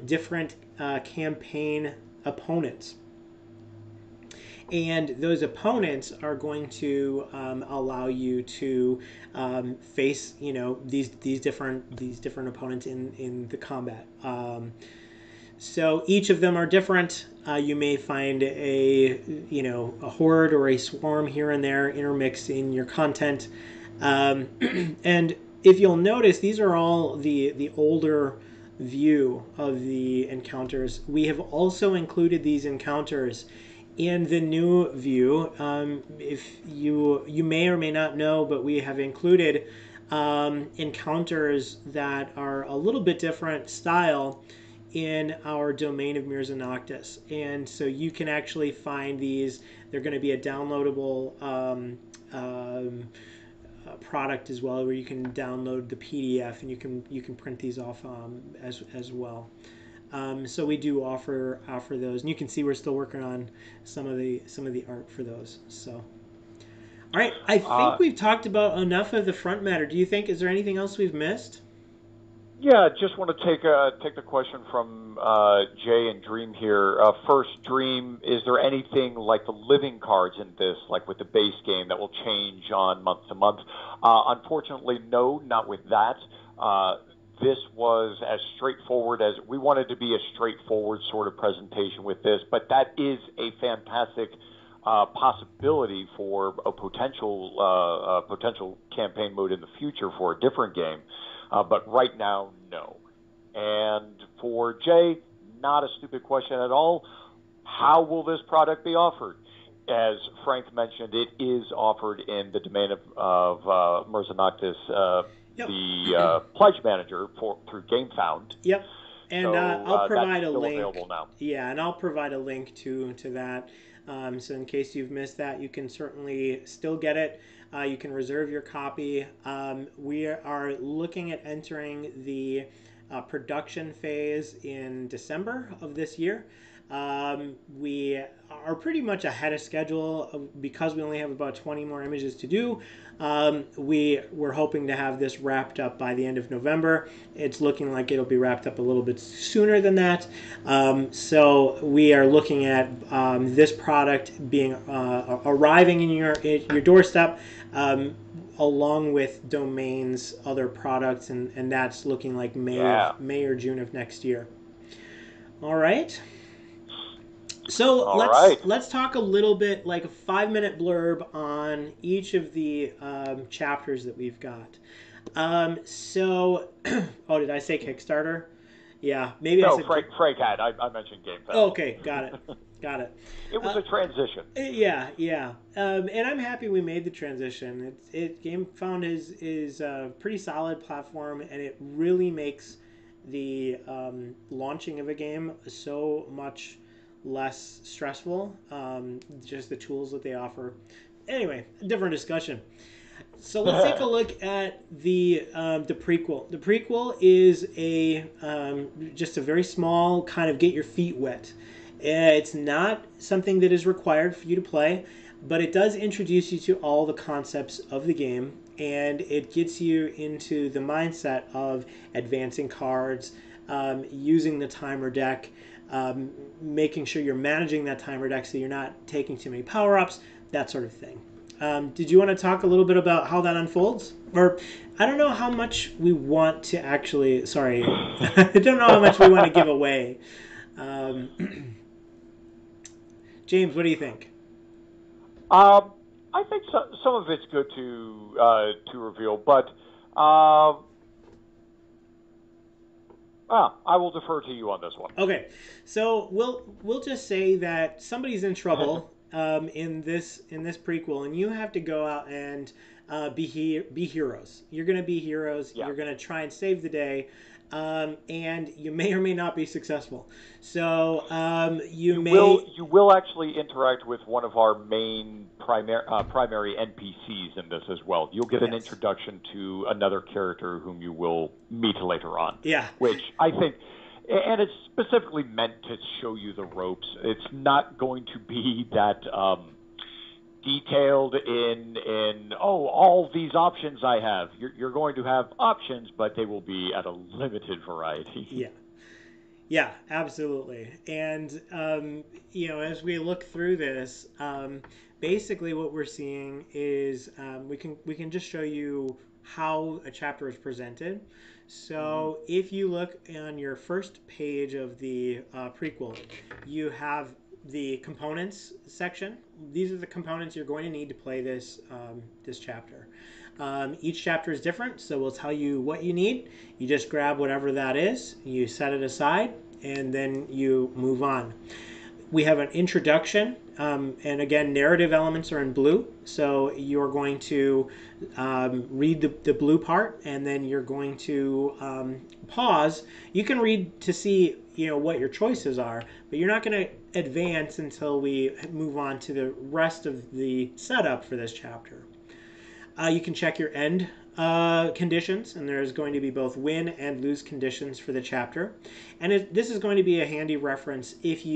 different campaign opponents. And those opponents are going to allow you to face, these different opponents in the combat. So each of them are different. You may find a horde or a swarm here and there intermixed in your content. And if you'll notice, these are all the older view of the encounters. We have also included these encounters in the new view. If you may or may not know, but we have included encounters that are a little bit different style in our domain of Mirrors and Noctis. And so you can actually find these. They're going to be a downloadable product as well, where you can download the PDF and you can print these off as well. So we do offer those, and you can see we're still working on some of the art for those. So, all right, I think we've talked about enough of the front matter. Do you think, is there anything else we've missed? Yeah, just want to take the question from Jay and Dream here. First, Dream, is there anything like the living cards in this, like with the base game, that will change on month to month? Unfortunately, no, not with that. This was as straightforward as we wanted to be, a straightforward sort of presentation with this, but that is a fantastic possibility for a potential campaign mode in the future for a different game. But right now, no. And for Jay, not a stupid question at all. How will this product be offered? As Frank mentioned, it is offered in the domain of Mirrors and Noctis, Yep. the Pledge Manager through GameFound. Yep. And so, I'll provide a link. Available now. Yeah, and I'll provide a link to that. So in case you've missed that, you can certainly still get it. You can reserve your copy. We are looking at entering the production phase in December of this year. We are pretty much ahead of schedule because we only have about 20 more images to do. We're hoping to have this wrapped up by the end of November. It's looking like it'll be wrapped up a little bit sooner than that. So we are looking at this product being arriving in your doorstep, along with Domain's other products, and that's looking like May or June of next year. All right. So let's talk a little bit, like a 5-minute blurb on each of the chapters that we've got. So, oh, did I say Kickstarter? Yeah, maybe no, I said... Frank had. I mentioned GameFound. Oh, okay, got it. It was a transition. Yeah. And I'm happy we made the transition. GameFound is a pretty solid platform, and it really makes the launching of a game so much less stressful. Just the tools that they offer. Anyway, different discussion. So let's take a look at the prequel. The prequel is just a very small kind of get your feet wet. It's not something that is required for you to play, but it does introduce you to all the concepts of the game, and it gets you into the mindset of advancing cards, using the timer deck, making sure you're managing that timer deck so you're not taking too many power-ups, that sort of thing. Did you want to talk a little bit about how that unfolds? Or I don't know how much we want to actually... Sorry. I don't know how much we want to give away. James, what do you think? I think some of it's good to reveal, but I will defer to you on this one. Okay, so we'll just say that somebody's in trouble in this prequel, and you have to go out and be heroes. You're going to be heroes. Yeah. You're going to try and save the day, and you may or may not be successful. So you will actually interact with one of our main primary NPCs in this as well. You'll get an introduction to another character whom you will meet later on. Yeah. Which I think, and it's specifically meant to show you the ropes. It's not going to be that detailed in all these options I have. You're going to have options, but they will be at a limited variety. Yeah. Yeah, absolutely. And as we look through this, basically what we're seeing is we can just show you how a chapter is presented. So if you look on your first page of the prequel, you have the components section. These are the components you're going to need to play this chapter. Each chapter is different, so we'll tell you what you need. You just grab whatever that is, you set it aside, and then you move on. We have an introduction, and again, narrative elements are in blue, so you're going to read the blue part, and then you're going to pause. You can read to see what your choices are, but you're not going to advance until we move on to the rest of the setup for this chapter. You can check your end conditions, and there's going to be both win and lose conditions for the chapter. And this is going to be a handy reference if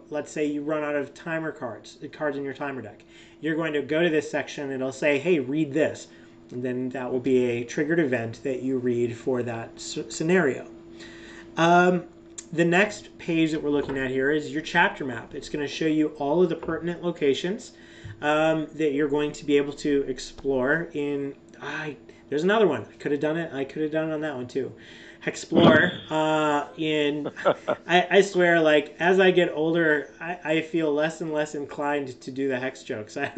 let's say you run out of timer cards in your timer deck. You're going to go to this section, and it'll say, hey, read this. And then that will be a triggered event that you read for that scenario. The next page that we're looking at here is your chapter map. It's going to show you all of the pertinent locations that you're going to be able to explore in... there's another one. I could have done it on that one too. HEXplore I swear, like, as I get older, I feel less and less inclined to do the hex jokes. I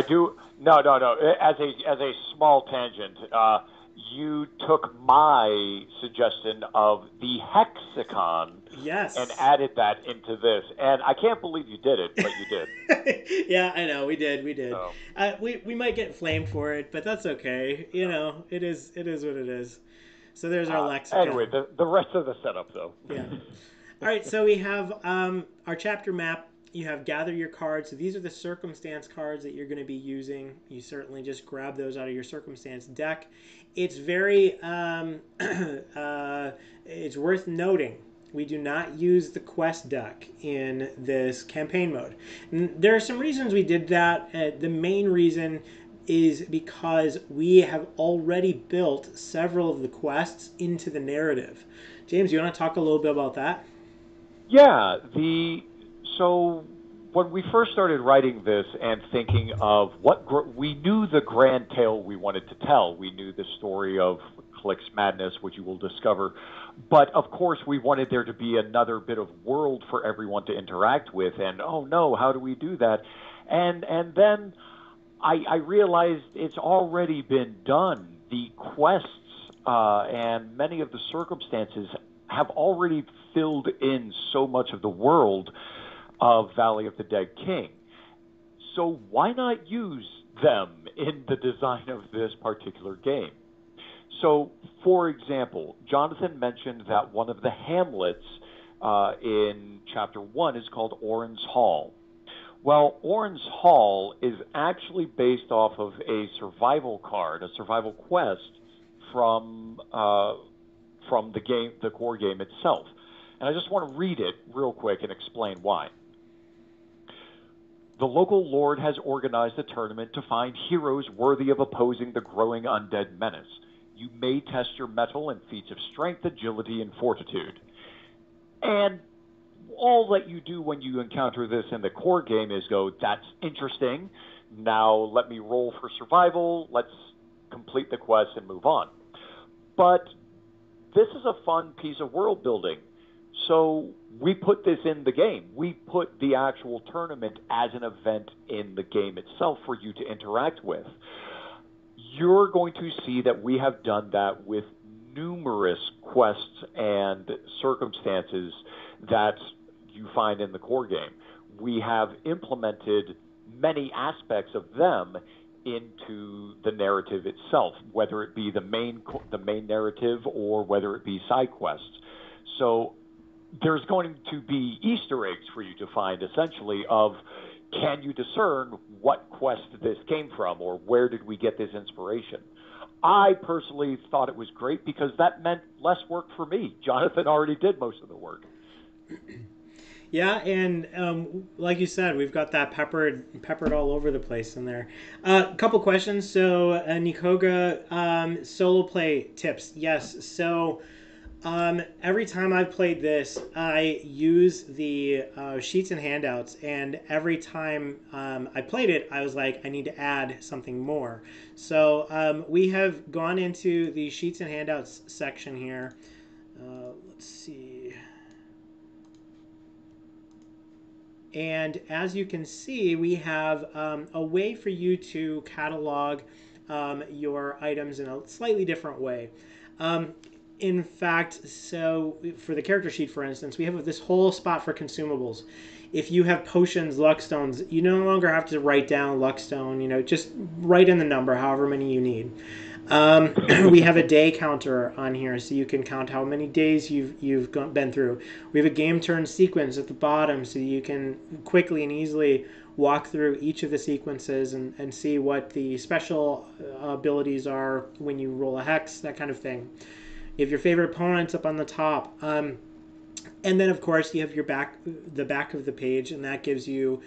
do. No. As a small tangent, you took my suggestion of the hexicon, yes, and added that into this, and I can't believe you did it, but you did. Yeah, I know, we did. So. We might get flamed for it, but that's okay. It is what it is. So there's our lexicon. Anyway, the rest of the setup, though. Yeah. All right, so we have our chapter map. You have gather your cards. So these are the circumstance cards that you're going to be using. You certainly just grab those out of your circumstance deck. It's very, it's worth noting, we do not use the quest deck in this campaign mode. And there are some reasons we did that. The main reason is because we have already built several of the quests into the narrative. James, you want to talk a little bit about that? Yeah, so when we first started writing this and thinking of we knew the grand tale we wanted to tell. We knew the story of Klik's madness, which you will discover. But, of course, we wanted there to be another bit of world for everyone to interact with. And, oh, no, how do we do that? And then I realized it's already been done. The quests and many of the circumstances have already filled in so much of the world of Valley of the Dead King. So why not use them in the design of this particular game? So, for example, Jonathan mentioned that one of the hamlets in Chapter 1 is called Orin's Hall. Well, Orin's Hall is actually based off of a survival card, a survival quest from the game, the core game itself. And I just want to read it real quick and explain why. The local lord has organized a tournament to find heroes worthy of opposing the growing undead menace. You may test your mettle in feats of strength, agility, and fortitude. And all that you do when you encounter this in the core game is go, that's interesting. Now let me roll for survival. Let's complete the quest and move on. But this is a fun piece of world building. So we put this in the game. We put the actual tournament as an event in the game itself for you to interact with. You're going to see that we have done that with numerous quests and circumstances that you find in the core game. we have implemented many aspects of them into the narrative itself, whether it be the main narrative or whether it be side quests. So there's going to be Easter eggs for you to find, essentially, of can you discern what quest this came from or where did we get this inspiration? I personally thought it was great because that meant less work for me. Jonathan already did most of the work. Yeah, and like you said, we've got that peppered all over the place in there. A couple questions. So, Nikoga, solo play tips. Yes. So, every time I've played this, I use the sheets and handouts, and every time I played it, I was like, I need to add something more. So, we have gone into the sheets and handouts section here. Let's see. And as you can see, we have a way for you to catalog your items in a slightly different way. In fact, so for the character sheet, for instance, we have this whole spot for consumables. If you have potions, luck stones, you no longer have to write down luck stone. Just write in the number, however many you need. We have a day counter on here, so you can count how many days you've been through. We have a game turn sequence at the bottom, so you can quickly and easily walk through each of the sequences and see what the special abilities are when you roll a hex, that kind of thing. You have your favorite opponents up on the top. And then, of course, you have the back of the page, and that gives you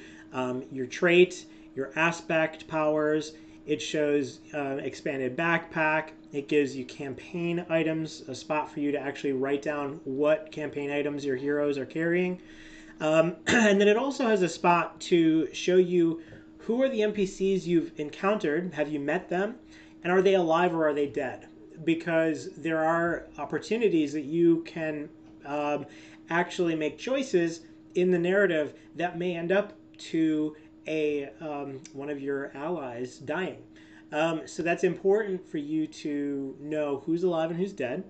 your trait, your aspect powers. It shows expanded backpack. It gives you campaign items, a spot for you to actually write down what campaign items your heroes are carrying. And then it also has a spot to show you who are the NPCs you've encountered, have you met them, and are they alive or are they dead? Because there are opportunities that you can actually make choices in the narrative that may end up to one of your allies dying. So that's important for you to know who's alive and who's dead.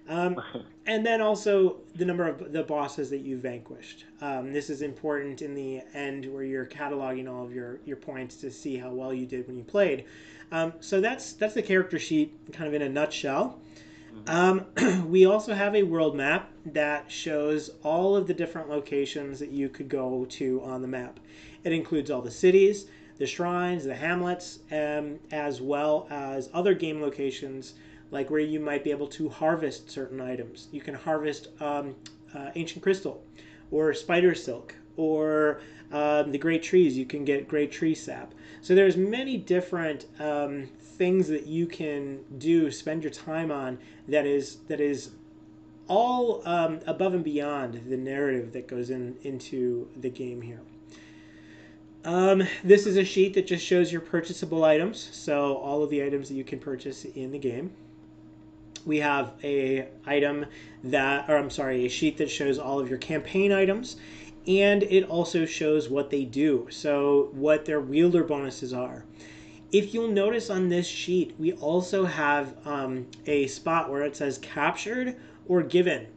And then also the number of the bosses that you vanquished. This is important in the end where you're cataloging all of your points to see how well you did when you played. So that's the character sheet kind of in a nutshell. We also have a world map that shows all of the different locations that you could go to on the map. It includes all the cities, the shrines, the hamlets, as well as other game locations like where you might be able to harvest certain items. You can harvest ancient crystal or spider silk or the great trees. You can get great tree sap. So there's many different things that you can do, spend your time on, that is all above and beyond the narrative that goes into the game here. This is a sheet that just shows your purchasable items, so all of the items that you can purchase in the game. We have a sheet that shows all of your campaign items, and it also shows what they do, so what their wielder bonuses are. If you'll notice on this sheet, we also have a spot where it says captured or given.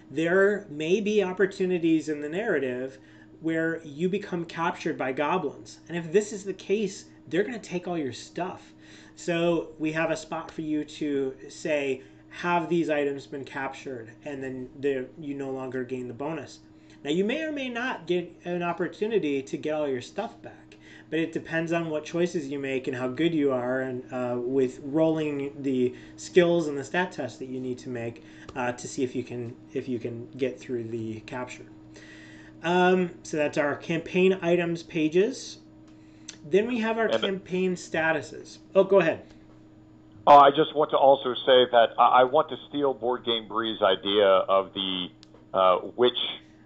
There may be opportunities in the narrative where you become captured by goblins. And if this is the case, they're going to take all your stuff. So we have a spot for you to say, have these items been captured? And then you no longer gain the bonus. Now, you may or may not get an opportunity to get all your stuff back, but it depends on what choices you make and how good you are, and with rolling the skills and the stat tests that you need to make to see if you can get through the capture. So that's our campaign items pages. Then we have our campaign statuses. Oh, go ahead. I just want to also say that I want to steal Board Game Bree's idea of the witch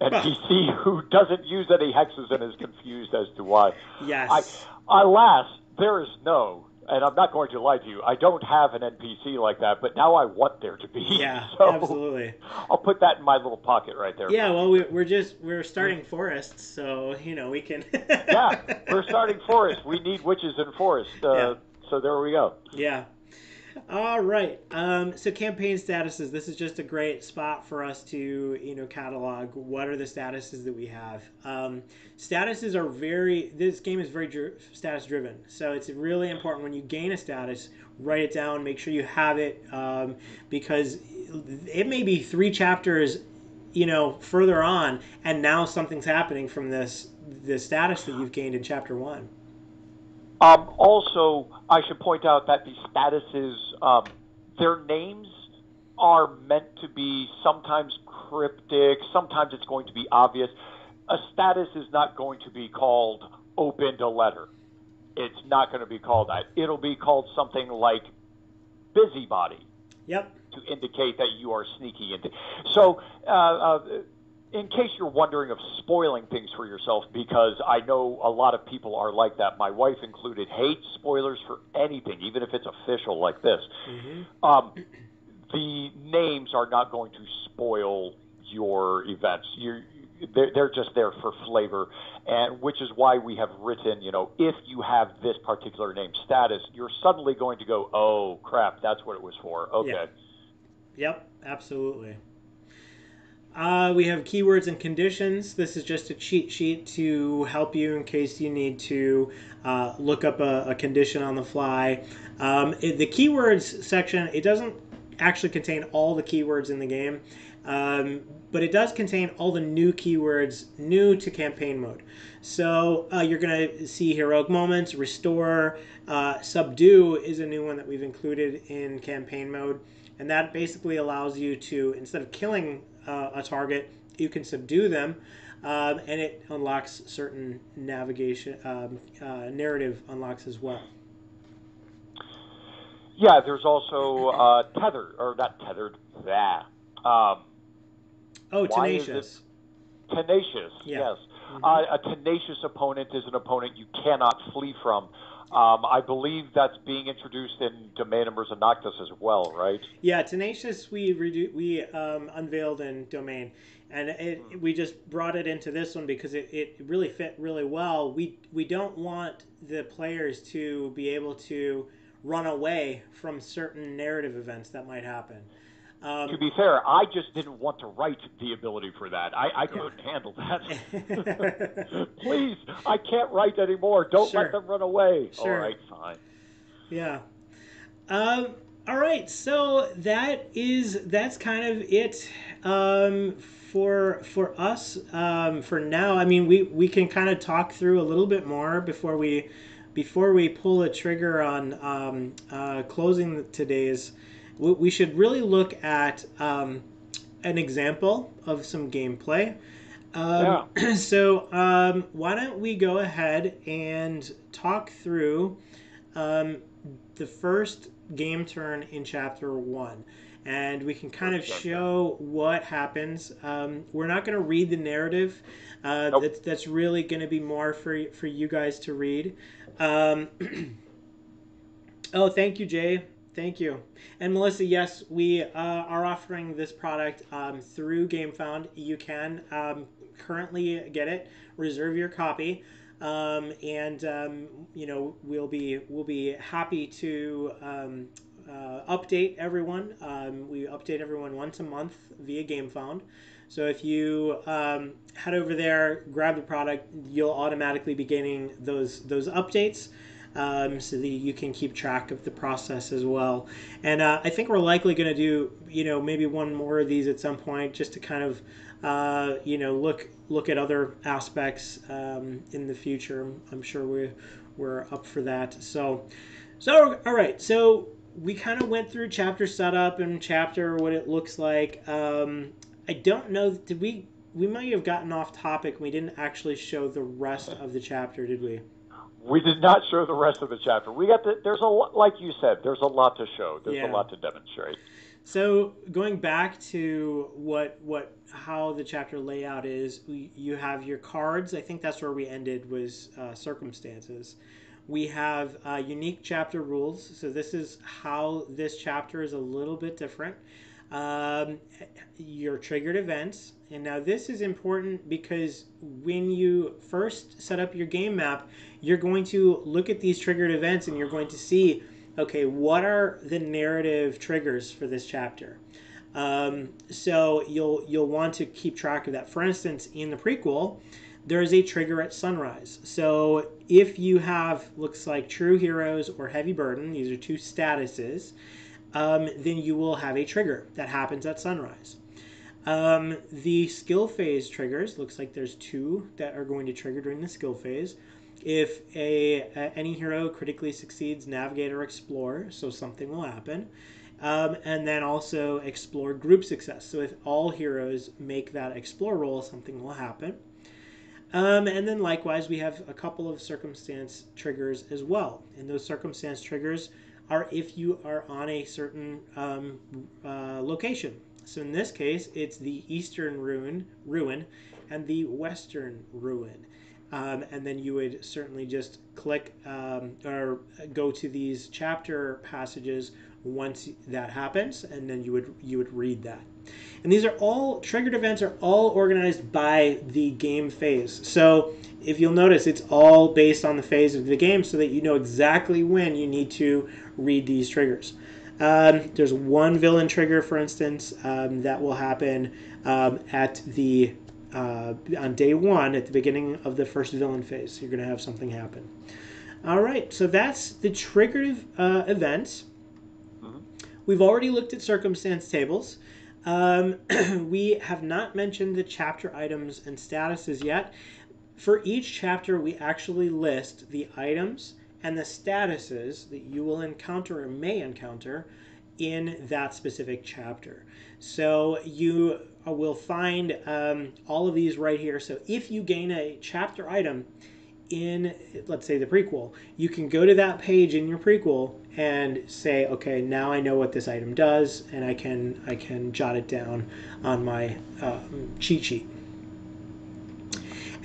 NPC who doesn't use any hexes and is confused as to why. Yes. Alas, there is no, and I'm not going to lie to you, I don't have an NPC like that, but now I want there to be. Yeah, so absolutely. I'll put that in my little pocket right there. Yeah, well, we're starting forests, so, we can... Yeah, we're starting forests. We need witches in forests. So there we go. Yeah. All right. So campaign statuses. This is just a great spot for us to, catalog what are the statuses that we have. Statuses are very. This game is very status driven. So it's really important when you gain a status, write it down. Make sure you have it, because it may be 3 chapters, further on, and now something's happening from this status that you've gained in chapter 1. Also, I should point out that the statuses, their names are meant to be sometimes cryptic, sometimes it's going to be obvious. A status is not going to be called opened a letter. It's not going to be called that. It'll be called something like busybody. Yep. To indicate that you are sneaking into. So, in case you're wondering of spoiling things for yourself, because I know a lot of people are like that, my wife included, hate spoilers for anything, even if it's official like this. Mm-hmm. The names are not going to spoil your events. They're just there for flavor, and which is why we have written, if you have this particular name status, you're suddenly going to go, oh, crap, that's what it was for. Okay. Yeah. Yep, absolutely. We have keywords and conditions. This is just a cheat sheet to help you in case you need to look up a condition on the fly. The keywords section, it doesn't actually contain all the keywords in the game, but it does contain all the new keywords new to campaign mode. So you're going to see heroic moments, restore, subdue is a new one that we've included in campaign mode. And that basically allows you to, instead of killing a target, you can subdue them, and it unlocks certain navigation, narrative unlocks as well. Yeah, there's also tethered, or not tethered, tenacious. Tenacious, yeah. Yes. Mm-hmm. A tenacious opponent is an opponent you cannot flee from. I believe that's being introduced in Domain of Noctis as well, right? Yeah, Tenacious we unveiled in Domain, and we just brought it into this one because it really fit really well. We don't want the players to be able to run away from certain narrative events that might happen. To be fair, I just didn't want to write the ability for that. I couldn't handle that. Please, I can't write anymore. Don't let them run away. Sure. All right, fine. Yeah. All right, so that's kind of it for us for now. I mean, we can kind of talk through a little bit more before we pull the trigger on closing today's. We should really look at an example of some gameplay. So why don't we go ahead and talk through the first game turn in chapter 1, and we can kind of show what happens. We're not going to read the narrative. That's really going to be more for you guys to read. Oh, thank you, Jay. Thank you. And Melissa, yes, we are offering this product through GameFound. You can currently get it. Reserve your copy. We'll be happy to update everyone. We update everyone once a month via GameFound. So if you head over there, grab the product, you'll automatically be getting those updates. So that you can keep track of the process as well. And I think we're likely going to do, maybe one more of these at some point, just to kind of, look at other aspects in the future. I'm sure we're up for that. So all right. So we kind of went through chapter setup and chapter what it looks like. I don't know. Did we might have gotten off topic. We didn't actually show the rest of the chapter, did we? We did not show the rest of the chapter. There's a lot, like you said, there's a lot to show. There's a lot to demonstrate. So going back to how the chapter layout is, you have your cards. I think that's where we ended, was circumstances. We have unique chapter rules. So this is how this chapter is a little bit different. Your triggered events. And now this is important because when you first set up your game map, you're going to look at these triggered events and you're going to see okay, what are the narrative triggers for this chapter? So you'll want to keep track of that. For instance, in the prequel, there is a trigger at sunrise. So if you have, looks like True Heroes or Heavy Burden, these are two statuses, then you will have a trigger that happens at sunrise. The skill phase triggers, looks like there's two that are going to trigger during the skill phase. If any hero critically succeeds Navigate or Explore, so something will happen. And then also Explore group success. So if all heroes make that Explore roll, something will happen. And then likewise, we have a couple of circumstance triggers as well. And those circumstance triggers are if you are on a certain location. So in this case, it's the Eastern ruin and the Western ruin. And then you would certainly just click or go to these chapter passages once that happens, and then you would read that. And these are all triggered events are all organized by the game phase. So if you'll notice, it's all based on the phase of the game so that you know exactly when you need to read these triggers. There's one villain trigger, for instance, that will happen at the on day one at the beginning of the first villain phase. So you're going to have something happen. All right, so that's the triggered events. We've already looked at circumstance tables. We have not mentioned the chapter items and statuses yet. For each chapter, we actually list the items and the statuses that you will encounter or may encounter in that specific chapter. So you will find all of these right here. So if you gain a chapter item in, let's say, the prequel, you can go to that page in your prequel and say, okay, now I know what this item does, and I can jot it down on my cheat sheet.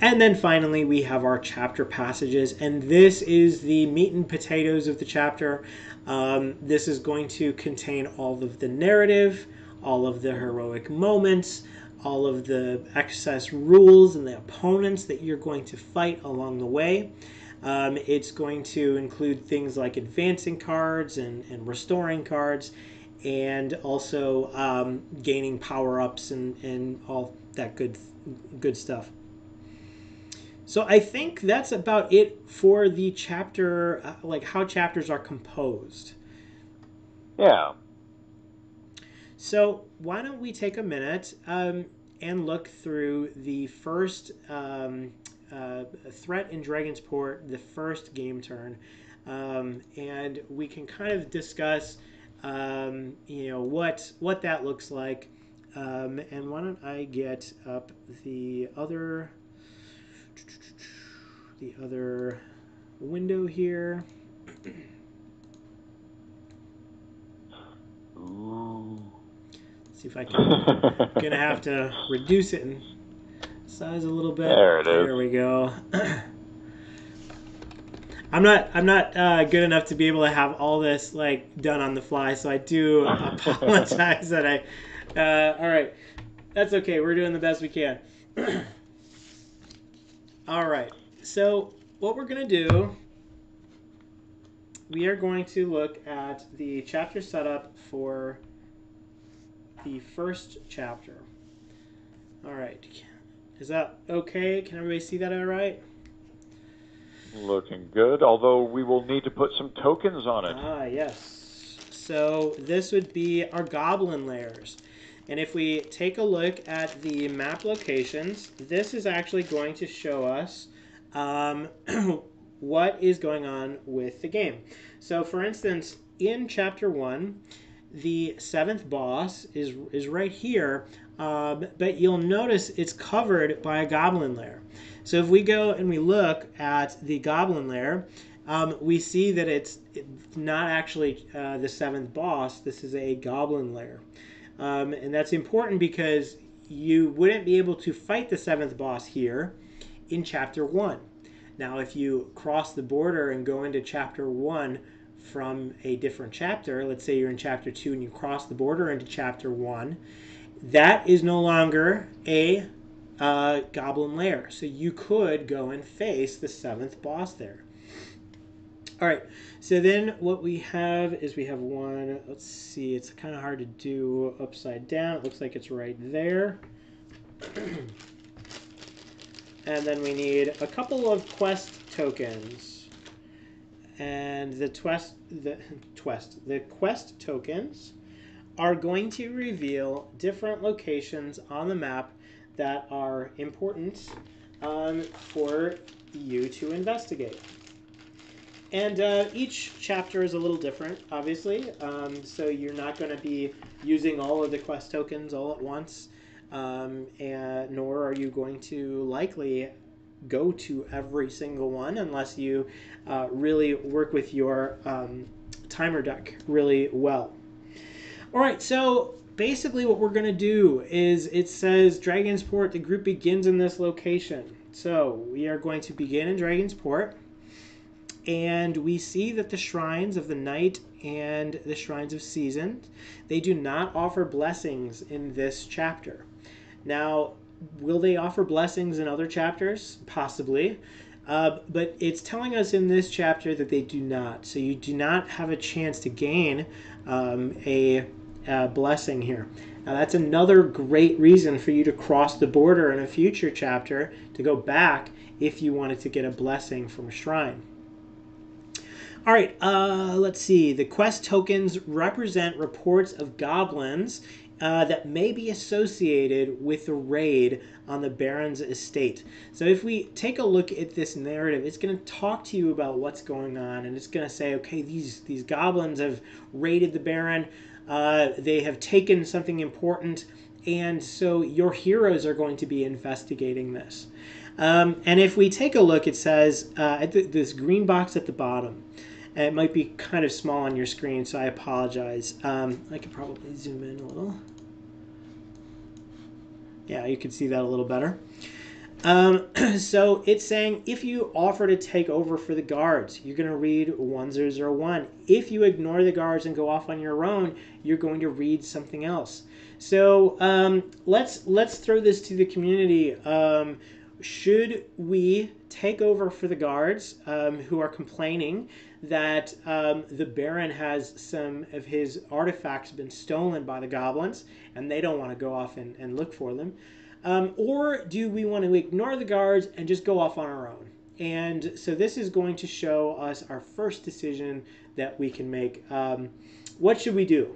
And then finally, we have our chapter passages, and this is the meat and potatoes of the chapter. This is going to contain all of the narrative, all of the heroic moments, all of the excess rules and the opponents that you're going to fight along the way. It's going to include things like advancing cards and restoring cards, and also gaining power-ups and all that good stuff. So I think that's about it for the chapter, like how chapters are composed. Yeah. So why don't we take a minute and look through the first threat in Dragonsport, the first game turn, and we can kind of discuss, what that looks like. And why don't I get up the other window here. Ooh. See if I can. Gonna have to reduce it in size a little bit. There it is. There we go. I'm not good enough to be able to have all this done on the fly, so I do apologize that I. All right, that's okay. We're doing the best we can. All right. So what we're going to do, we are going to look at the chapter setup for the first chapter. All right. Is that okay? Can everybody see that all right? Looking good, although we will need to put some tokens on it. Ah, yes. So this would be our goblin layers. And if we take a look at the map locations, this is actually going to show us what is going on with the game. So for instance, in chapter 1, the 7th boss is right here, but you'll notice it's covered by a goblin lair. So if we go and we look at the goblin lair, we see that it's not actually the 7th boss. This is a goblin lair. And that's important because you wouldn't be able to fight the 7th boss here in chapter 1. Now, if you cross the border and go into chapter 1 from a different chapter, let's say you're in chapter 2 and you cross the border into chapter 1, that is no longer a goblin lair. So you could go and face the 7th boss there. All right. So then what we have is we have one. Let's see. It's kind of hard to do upside down. It looks like it's right there. And then we need a couple of quest tokens. And the quest tokens are going to reveal different locations on the map that are important for you to investigate. And each chapter is a little different, obviously. So you're not going to be using all of the quest tokens all at once, nor are you going to likely go to every single one unless you really work with your timer deck really well. All right, so basically what we're going to do is it says Dragonsport, the group begins in this location. So we are going to begin in Dragonsport. And we see that the Shrines of the Night and the Shrines of Season, they do not offer blessings in this chapter. Now, will they offer blessings in other chapters? Possibly. But it's telling us in this chapter that they do not. So you do not have a chance to gain a blessing here. Now, that's another great reason for you to cross the border in a future chapter to go back if you wanted to get a blessing from a shrine. All right, let's see. The quest tokens represent reports of goblins that may be associated with the raid on the Baron's estate. So if we take a look at this narrative, it's going to talk to you about what's going on, and it's going to say, okay, these goblins have raided the Baron. They have taken something important, and so your heroes are going to be investigating this. And if we take a look, it says at this green box at the bottom. It might be kind of small on your screen, so I apologize. I could probably zoom in a little. Yeah, you can see that a little better. So it's saying if you offer to take over for the guards, you're going to read 1001. If you ignore the guards and go off on your own, you're going to read something else. So let's throw this to the community. Should we take over for the guards who are complaining that the Baron has some of his artifacts been stolen by the goblins and they don't want to go off and look for them? Or do we want to ignore the guards and just go off on our own? And so this is going to show us our first decision that we can make. What should we do?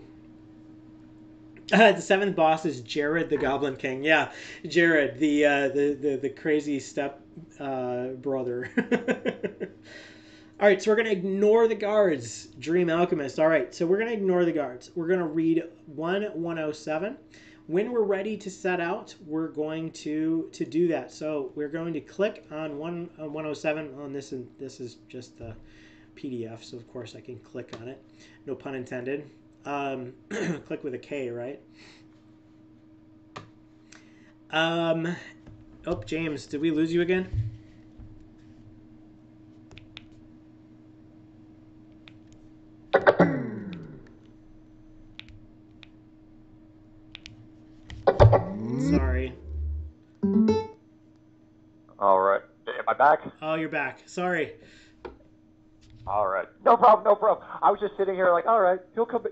The seventh boss is Jared, the Goblin King. Yeah, Jared, the crazy step brother. All right, so we're going to ignore the guards. Dream Alchemist. All right, so we're going to ignore the guards. We're going to read 1107. When we're ready to set out, we're going to do that. So we're going to click on 107 on this, and this is just the PDF, so of course I can click on it. No pun intended. Click with a K, right? Oh, James, did we lose you again? Sorry. All right. Am I back? Oh, you're back. Sorry. All right. No problem. No problem. I was just sitting here like, all right, he'll come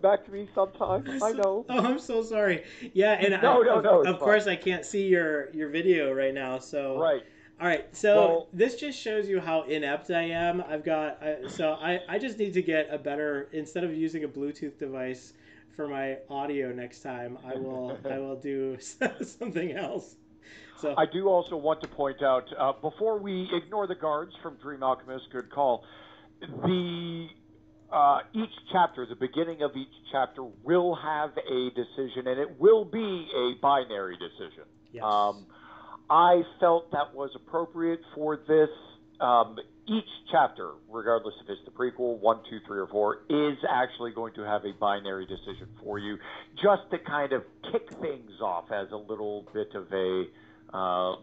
back to me sometime. I know. Oh, I'm so sorry. Yeah, and no. Of course, I can't see your video right now. So right. All right. So this just shows you how inept I am. I just need to get a better, instead of using a Bluetooth device for my audio next time, I will do something else. So I do also want to point out before we ignore the guards from Dream Alchemist, good call. Each chapter, the beginning of each chapter, will have a decision, and it will be a binary decision. Yes. I felt that was appropriate for this. Each chapter, regardless if it's the prequel, 1, 2, 3, or 4, is actually going to have a binary decision for you, just to kind of kick things off as a little bit of a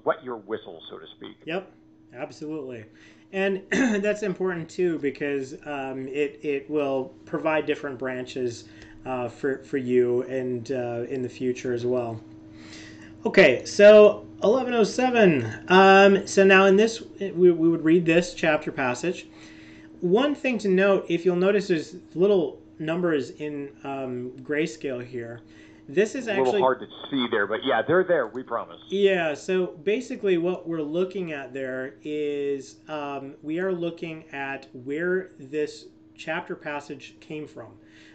wet your whistle, so to speak. Yep, absolutely. And that's important, too, because it will provide different branches for you and in the future as well. Okay, so 1107. So now in this, we would read this chapter passage. one thing to note, if you'll notice, there's little numbers in grayscale here. This is A little actually hard to see there, but yeah, they're there. We promise. yeah. So basically, what we're looking at there is we are looking at where this chapter passage came from.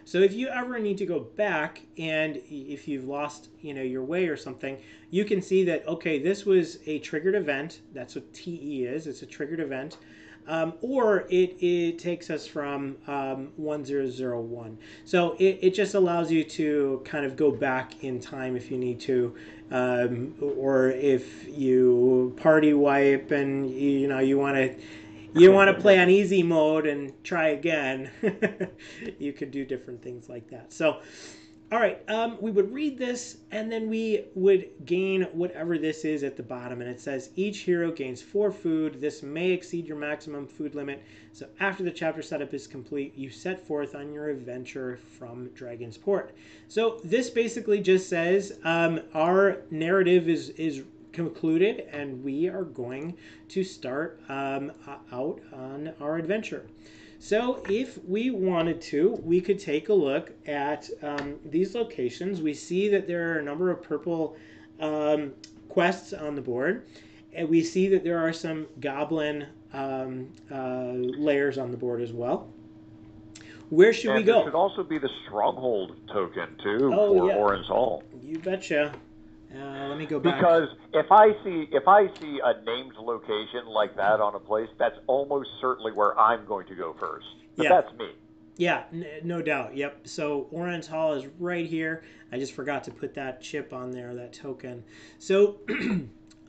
So if you ever need to go back and if you've lost, your way or something, you can see that okay, this was a triggered event. That's what TE is. It's a triggered event. Or it takes us from 1001. So it just allows you to kind of go back in time if you need to, or if you party wipe and you want to play on easy mode and try again. You could do different things like that. So all right, we would read this, and then we would gain whatever this is at the bottom. And it says, each hero gains 4 food. This may exceed your maximum food limit. So after the chapter setup is complete, you set forth on your adventure from Dragon's Port. So this basically just says our narrative is concluded, and we are going to start out on our adventure. So if we wanted to, we could take a look at these locations. We see that there are a number of purple quests on the board. And we see that there are some goblin layers on the board as well. Where should we go? There should also be the stronghold token, too, Oh, for yeah. Orin's Hall. You betcha. Let me go back. Because if I see a named location like that on a place, that's almost certainly where I'm going to go first. But Yeah. that's me. Yeah, no doubt. Yep. So Orin's Hall is right here. I just forgot to put that chip on there, that token. So,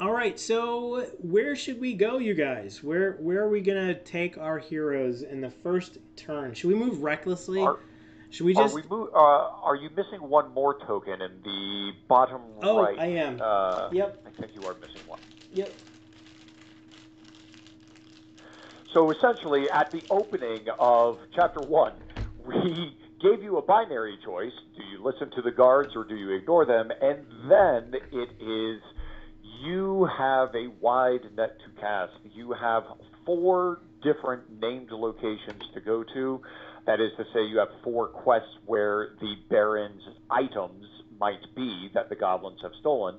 all right. So where should we go, you guys? Where are we gonna take our heroes in the first turn? Should we move recklessly? Should we just? Are you missing one more token in the bottom right? Oh, I am. Yep. I think you are missing one. Yep. So essentially, at the opening of Chapter 1, we gave you a binary choice. Do you listen to the guards or do you ignore them? And then it is, you have a wide net to cast. You have 4 different named locations to go to. That is to say, you have 4 quests where the Baron's items might be that the goblins have stolen.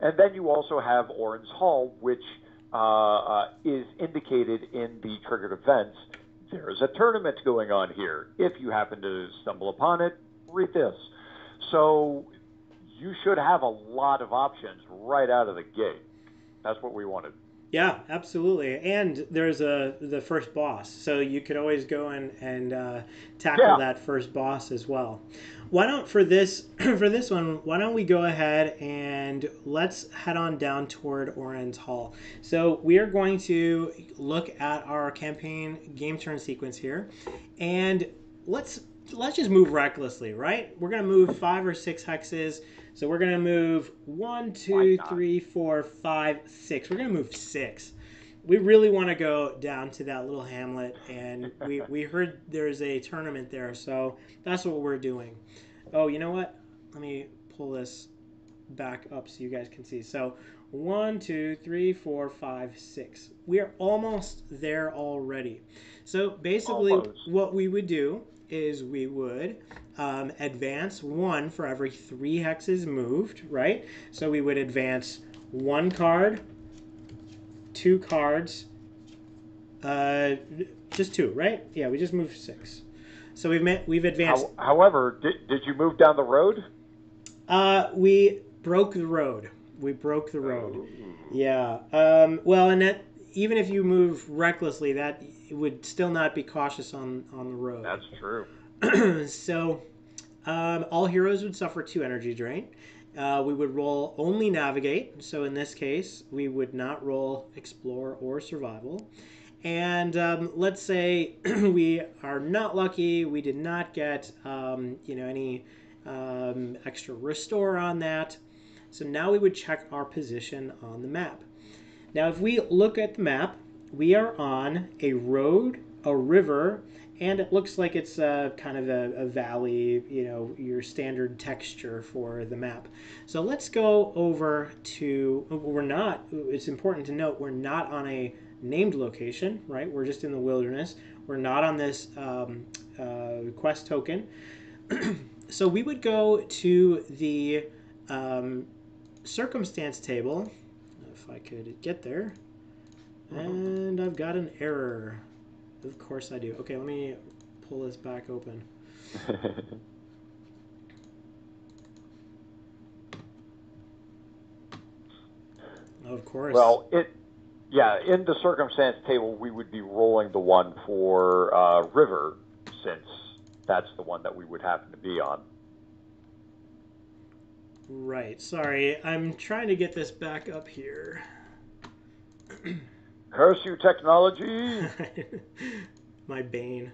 And then you also have Orin's Hall, which is indicated in the triggered events. There's a tournament going on here. If you happen to stumble upon it, read this. So you should have a lot of options right out of the gate. That's what we wanted. Yeah, absolutely. And there's the first boss, so you could always go and tackle that first boss as well. Why don't for this one? Why don't we go ahead and let's head on down toward Orin's Hall. So we are going to look at our campaign game turn sequence here, and let's just move recklessly, right? We're gonna move 5 or 6 hexes. So we're going to move 1, 2, 3, 4, 5, 6. We're going to move 6. We really want to go down to that little hamlet, and we heard there's a tournament there, so that's what we're doing. Oh, you know what? Let me pull this back up so you guys can see. So 1, 2, 3, 4, 5, 6. We are almost there already. So basically what we would do is we would advance 1 for every 3 hexes moved, right? So we would advance 1 card, 2 cards, just 2, right? Yeah, we just moved 6. So we've advanced. However, did you move down the road? We broke the road. We broke the road. Ooh. Yeah. Well, and that even if you move recklessly, that would still not be cautious on the road. That's true. So, all heroes would suffer 2 energy drain. We would roll only navigate. So in this case, we would not roll explore or survival. And let's say we are not lucky. We did not get any extra restore on that. So now we would check our position on the map. Now, if we look at the map, we are on a road, a river, and it looks like it's kind of a valley, your standard texture for the map. So let's go over to, it's important to note, we're not on a named location, right? We're just in the wilderness. We're not on this quest token. So we would go to the circumstance table, if I could get there. And I've got an error. Of course I do. Okay, let me pull this back open. Of course. Well, in the circumstance table, we would be rolling the one for River, since that's the one that we would happen to be on. Right. Sorry, I'm trying to get this back up here. Curse you, technology! My bane.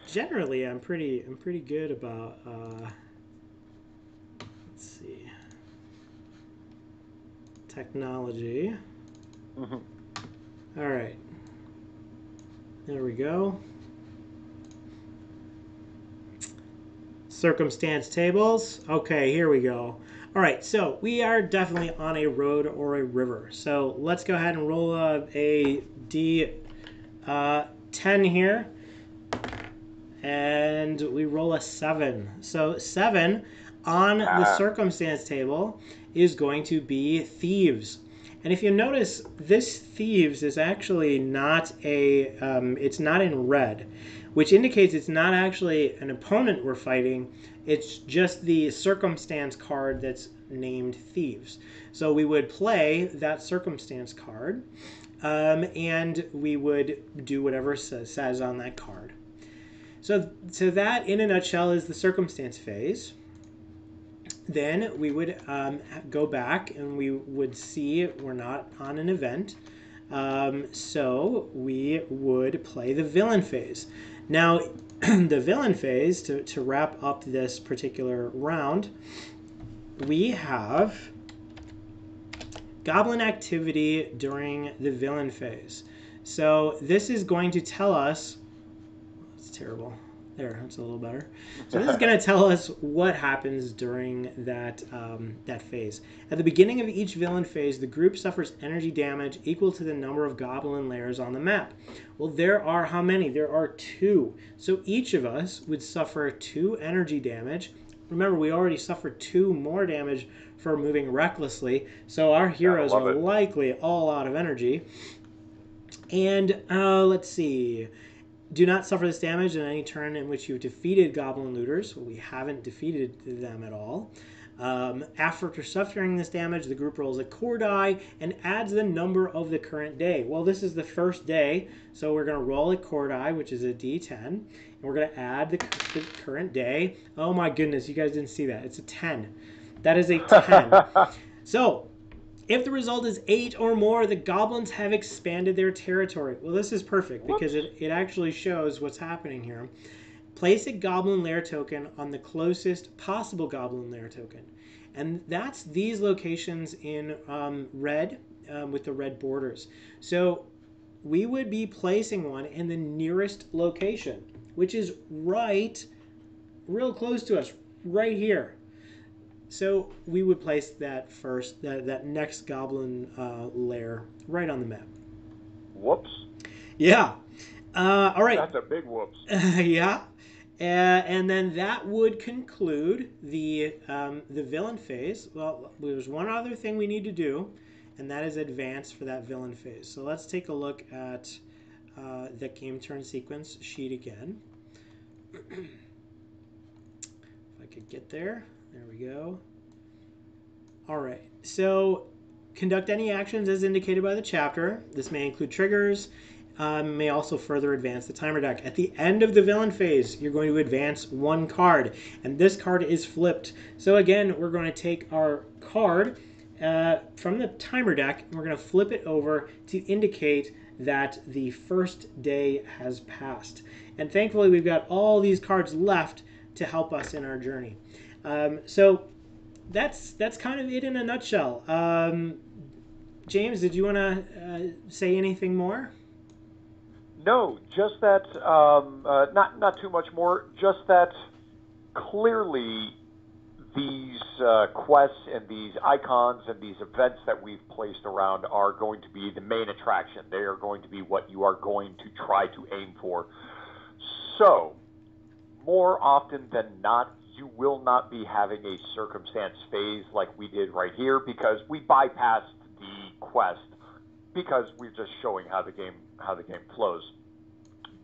Generally, I'm pretty good about. Let's see. Technology. All right. There we go. Circumstance tables. Okay, here we go. All right, so we are definitely on a road or a river. So let's go ahead and roll a D10 here. And we roll a 7. So 7 on the circumstance table is going to be thieves. And if you notice, this thieves is actually not it's not in red, which indicates it's not actually an opponent we're fighting. It's just the circumstance card that's named thieves. So we would play that circumstance card, and we would do whatever says on that card. So that, in a nutshell, is the circumstance phase. Then we would go back and we would see we're not on an event. So we would play the villain phase. Now, the villain phase, to wrap up this particular round, we have goblin activity during the villain phase. So this is going to tell us, it's terrible. There, that's a little better. So this is going to tell us what happens during that phase. At the beginning of each villain phase, the group suffers energy damage equal to the number of goblin layers on the map. Well, there are how many? There are 2. So each of us would suffer 2 energy damage. Remember, we already suffered 2 more damage for moving recklessly, so our heroes are likely all out of energy. And let's see. Do not suffer this damage in any turn in which you've defeated Goblin Looters. Well, we haven't defeated them at all. After suffering this damage, the group rolls a core die and adds the number of the current day. Well, this is the first day, so we're going to roll a core die, which is a D10. And we're going to add the current day. Oh my goodness, you guys didn't see that. It's a 10. That is a 10. So, if the result is 8 or more, the goblins have expanded their territory. Well, this is perfect because it actually shows what's happening here. Place a goblin lair token on the closest possible goblin lair token. And that's these locations in red with the red borders. So we would be placing one in the nearest location, which is real close to us, right here. So we would place that first, that next goblin lair right on the map. Whoops. Yeah. All right. That's a big whoops. Yeah. And then that would conclude the villain phase. Well, there's one other thing we need to do, and that is advance for that villain phase. So let's take a look at the game turn sequence sheet again. If I could get there. There we go. All right. So conduct any actions as indicated by the chapter. This may include triggers. May also further advance the timer deck. At the end of the villain phase, you're going to advance 1 card. And this card is flipped. So again, we're going to take our card from the timer deck, and we're going to flip it over to indicate that the first day has passed. And thankfully, we've got all these cards left to help us in our journey. So that's kind of it in a nutshell. James, did you want to say anything more? No, just that, not too much more, just that clearly these quests and these icons and these events that we've placed around are going to be the main attraction. They are going to be what you are going to try to aim for. So, more often than not, you will not be having a circumstance phase like we did right here, because we bypassed the quest because we're just showing how the game flows.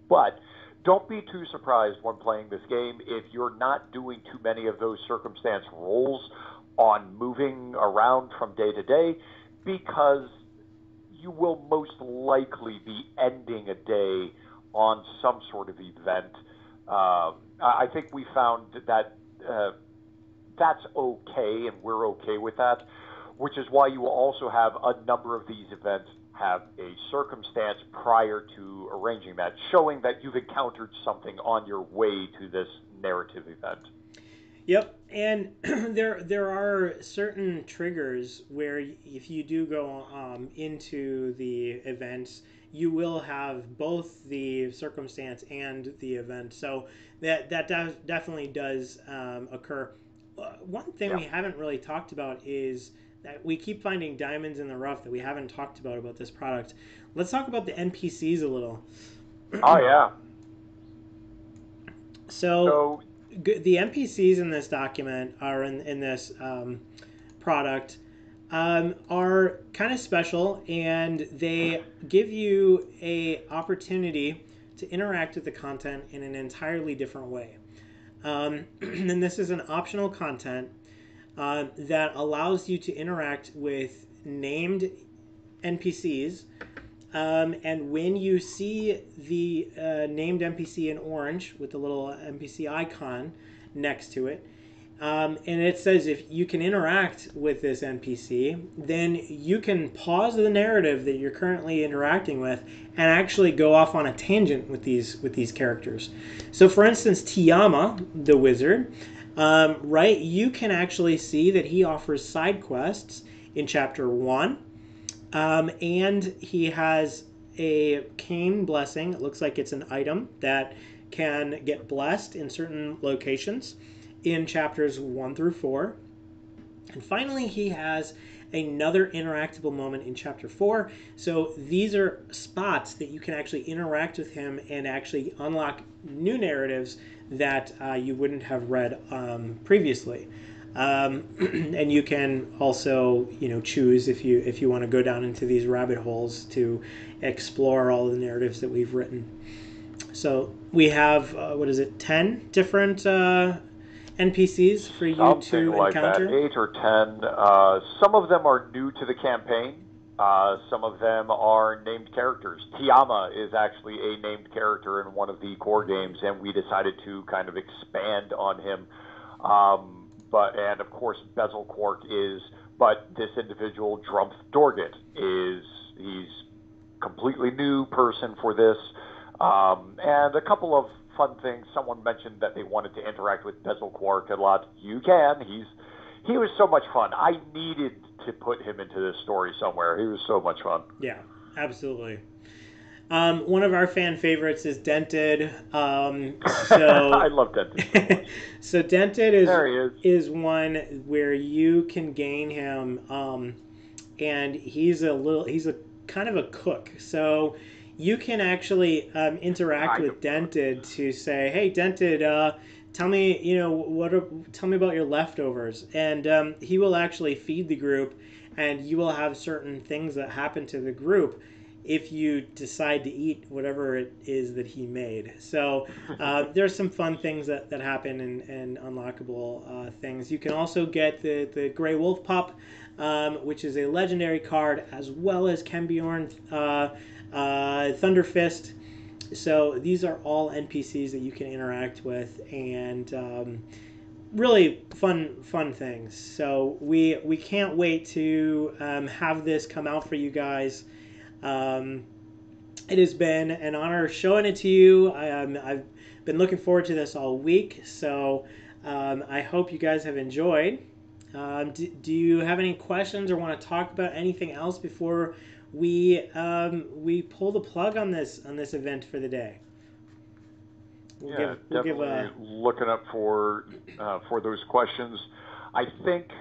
But don't be too surprised when playing this game if you're not doing too many of those circumstance rolls on moving around from day to day, because you will most likely be ending a day on some sort of event. I think we found that that's okay, and we're okay with that, which is why you will also have a number of these events have a circumstance prior to arranging that, showing that you've encountered something on your way to this narrative event. Yep, and there are certain triggers where if you do go into the events, you will have both the circumstance and the event. So that definitely does occur. One thing we haven't really talked about is that we keep finding diamonds in the rough that we haven't talked about this product. Let's talk about the NPCs a little. Oh, yeah. So the NPCs in this document are in this product are kind of special, and they give you a opportunity to interact with the content in an entirely different way. And this is an optional content that allows you to interact with named NPCs. And when you see the named NPC in orange with the little NPC icon next to it, and it says if you can interact with this NPC, then you can pause the narrative that you're currently interacting with and actually go off on a tangent with these characters. So, for instance, Tiyama, the wizard, right? You can actually see that he offers side quests in Chapter 1. And he has a cane blessing. It looks like it's an item that can get blessed in certain locations in chapters 1 through 4. And finally, he has another interactable moment in chapter 4. So these are spots that you can actually interact with him and actually unlock new narratives that you wouldn't have read previously. And you can also, choose if you want to go down into these rabbit holes to explore all the narratives that we've written. So we have 10 different NPCs for you Something to like encounter. that, 8 or 10. Some of them are new to the campaign. Some of them are named characters. Tiyama is actually a named character in one of the core games, and we decided to kind of expand on him. And of course, Bezel Quark but this individual, Drumpf Dorget, he's completely new person for this. And a couple of fun things. Someone mentioned that they wanted to interact with Bezel Quark a lot. You can. He was so much fun. I needed to put him into this story somewhere. He was so much fun. Yeah, absolutely. One of our fan favorites is Dented. I love Dented so much. So Dented is one where you can gain him, and he's a kind of a cook. So you can actually interact with Dented to say, "Hey, Dented, tell me, tell me about your leftovers," and he will actually feed the group, and you will have certain things that happen to the group if you decide to eat whatever it is that he made. So there's some fun things that happen and unlockable things. You can also get the Grey Wolf Pup, which is a legendary card, as well as Kembjorn Thunderfist. So these are all NPCs that you can interact with, and really fun things. So we can't wait to have this come out for you guys. It has been an honor showing it to you. I've been looking forward to this all week, so I hope you guys have enjoyed. Do you have any questions or want to talk about anything else before we pull the plug on this event for the day? Definitely looking up for those questions. I think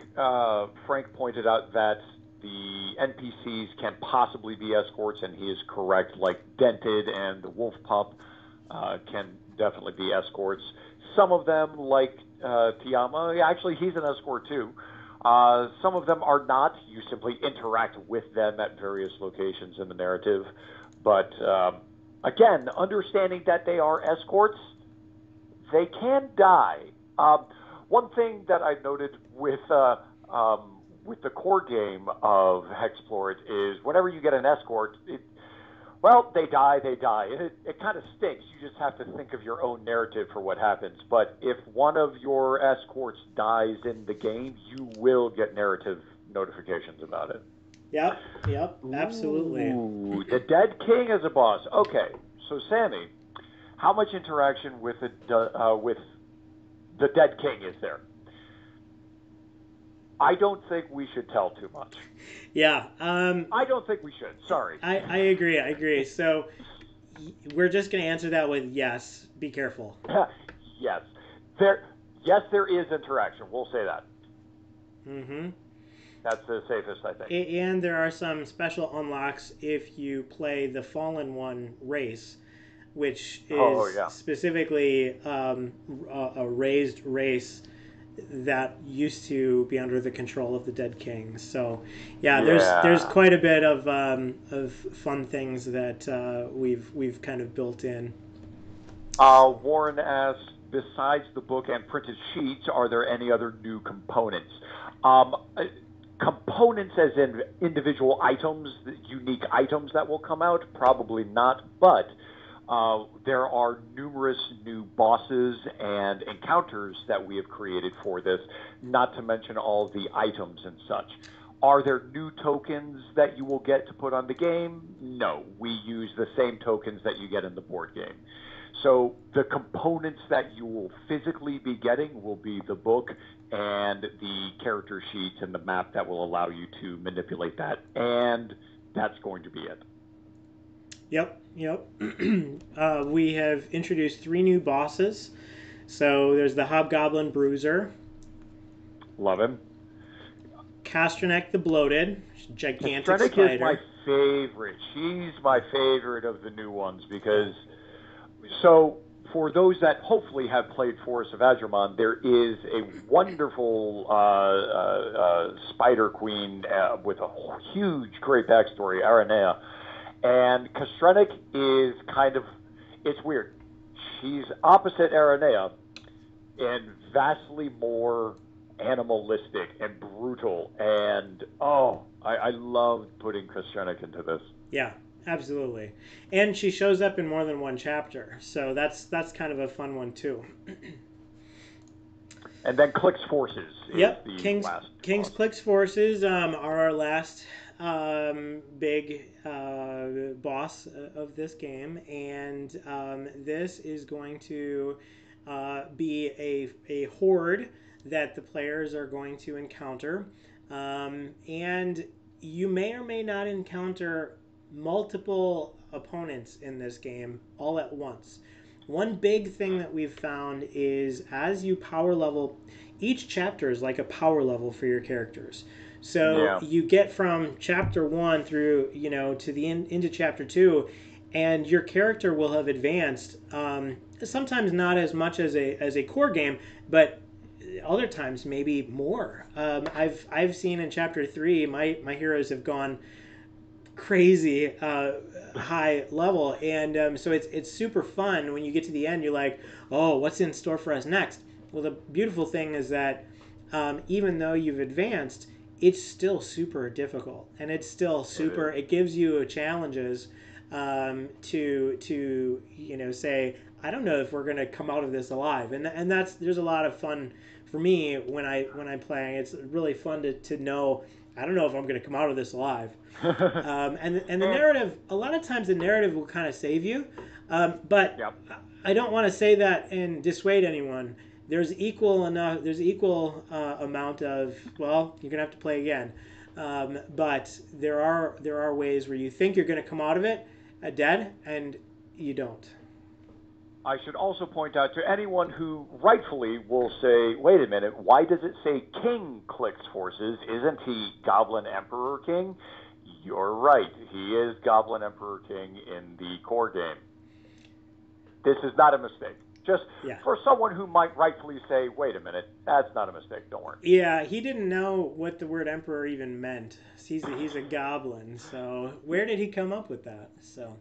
Frank pointed out that the NPCs can possibly be escorts, and he is correct. Like Dented and the Wolf Pup can definitely be escorts. Some of them, like Tiama, actually he's an escort too. Some of them are not. You simply interact with them at various locations in the narrative. But again, understanding that they are escorts, they can die. One thing that I noted with the core game of HEXplore It is whenever you get an escort, they die. And it kind of stinks. You just have to think of your own narrative for what happens. But if one of your escorts dies in the game, you will get narrative notifications about it. Yep, absolutely. Ooh, the Dead King as a boss. Okay, so Sammy, how much interaction with the Dead King is there? I don't think we should tell too much. Yeah. I don't think we should. Sorry. I agree. So we're just going to answer that with yes. Be careful. Yes. There is interaction. We'll say that. Mm-hmm. That's the safest, I think. And there are some special unlocks if you play the Fallen One race, which is specifically a raised race that used to be under the control of the Dead King. So, there's quite a bit of fun things that we've kind of built in. Warren asks, besides the book and printed sheets, are there any other new components? Components as in individual items, unique items that will come out? Probably not, but there are numerous new bosses and encounters that we have created for this, not to mention all the items and such. Are there new tokens that you will get to put on the game? No, we use the same tokens that you get in the board game. So the components that you will physically be getting will be the book and the character sheets and the map that will allow you to manipulate that. And that's going to be it. Yep. We have introduced 3 new bosses. So there's the Hobgoblin Bruiser. Love him. Castranek the Bloated, gigantic spider. Castranek is my favorite. She's my favorite of the new ones because... So, for those that hopefully have played Forest of Adramon, there is a wonderful spider queen with a huge, great backstory, Aranea. And Castranek is kind of, it's weird. She's opposite Aranea and vastly more animalistic and brutal. And, I loved putting Castranek into this. Yeah. Absolutely. And she shows up in more than one chapter, so that's kind of a fun one too. And then Klik's Forces is the last. King's Klik's Forces are our last big boss of this game, and this is going to be a horde that the players are going to encounter, and you may or may not encounter multiple opponents in this game all at once. One big thing that we've found is as you power level, each chapter is like a power level for your characters. So you get from chapter 1 through, to the into chapter 2, and your character will have advanced. Sometimes not as much as a core game, but other times maybe more. I've seen in chapter 3 my heroes have gone crazy high level, and so it's super fun. When you get to the end, you're like, oh, what's in store for us next? Well, the beautiful thing is that even though you've advanced, it's still super difficult, and it's still super, it gives you challenges to say, I don't know if we're going to come out of this alive, and there's a lot of fun for me when I'm playing. It's really fun to know, I don't know if I'm going to come out of this alive. And the narrative, a lot of times the narrative will kind of save you, but I don't want to say that and dissuade anyone. There's equal amount of, well, you're gonna have to play again, but there are ways where you think you're gonna come out of it dead and you don't. I should also point out to anyone who rightfully will say, wait a minute, why does it say King Klik's forces? Isn't he Goblin Emperor King? You're right. He is Goblin Emperor King in the core game. This is not a mistake. Just for someone who might rightfully say, wait a minute, that's not a mistake, don't worry. Yeah, he didn't know what the word emperor even meant. He's a goblin, so where did he come up with that? So...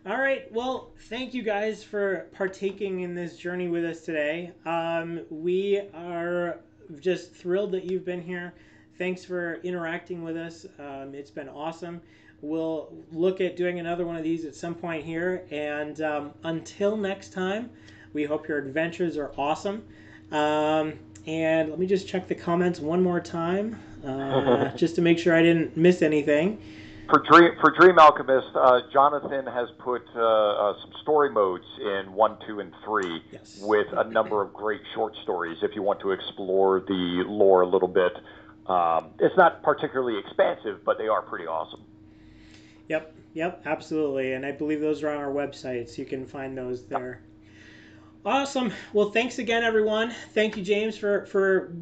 All right. Well, thank you guys for partaking in this journey with us today. We are just thrilled that you've been here. Thanks for interacting with us. It's been awesome. We'll look at doing another one of these at some point here. And until next time, we hope your adventures are awesome. And let me just check the comments one more time, just to make sure I didn't miss anything. For Dream Alchemist, Jonathan has put some story modes in 1, 2, and 3 with a number of great short stories if you want to explore the lore a little bit. It's not particularly expansive, but they are pretty awesome. Yep, absolutely. And I believe those are on our website, so you can find those there. Awesome. Well, thanks again, everyone. Thank you, James, for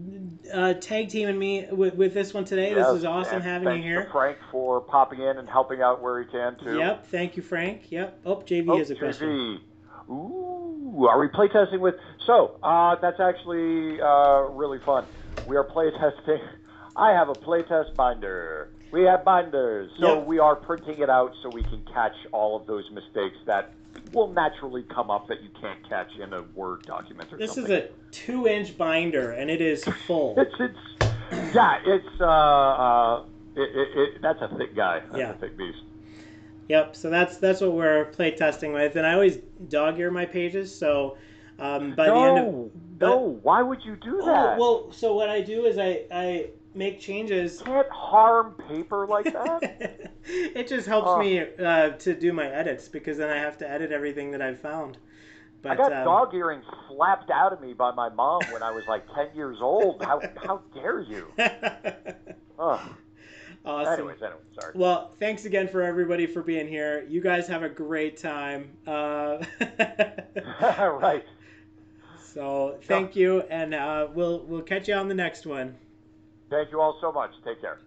tag teaming me with this one today. This is awesome having you here. Thanks to Frank for popping in and helping out where he can, too. Yep. Thank you, Frank. Yep. Oh, JV has a question. Ooh, are we playtesting with... So, that's actually really fun. We are playtesting... I have a playtest binder. We have binders. So we are printing it out so we can catch all of those mistakes that will naturally come up that you can't catch in a Word document or something. This is a 2-inch binder, and it is full. That's a thick guy. That's a thick beast. Yep, so that's what we're playtesting with, and I always dog-ear my pages, so by the end of... No, why would you do that? Well, so what I do is I make changes. You can't harm paper like that. It just helps me to do my edits, because then I have to edit everything that I've found. But, I got dog earring slapped out of me by my mom when I was like 10 years old. How dare you? Awesome. Anyways, sorry. Well, thanks again for everybody for being here. You guys have a great time. Right. So thank you, and we'll catch you on the next one. Thank you all so much. Take care.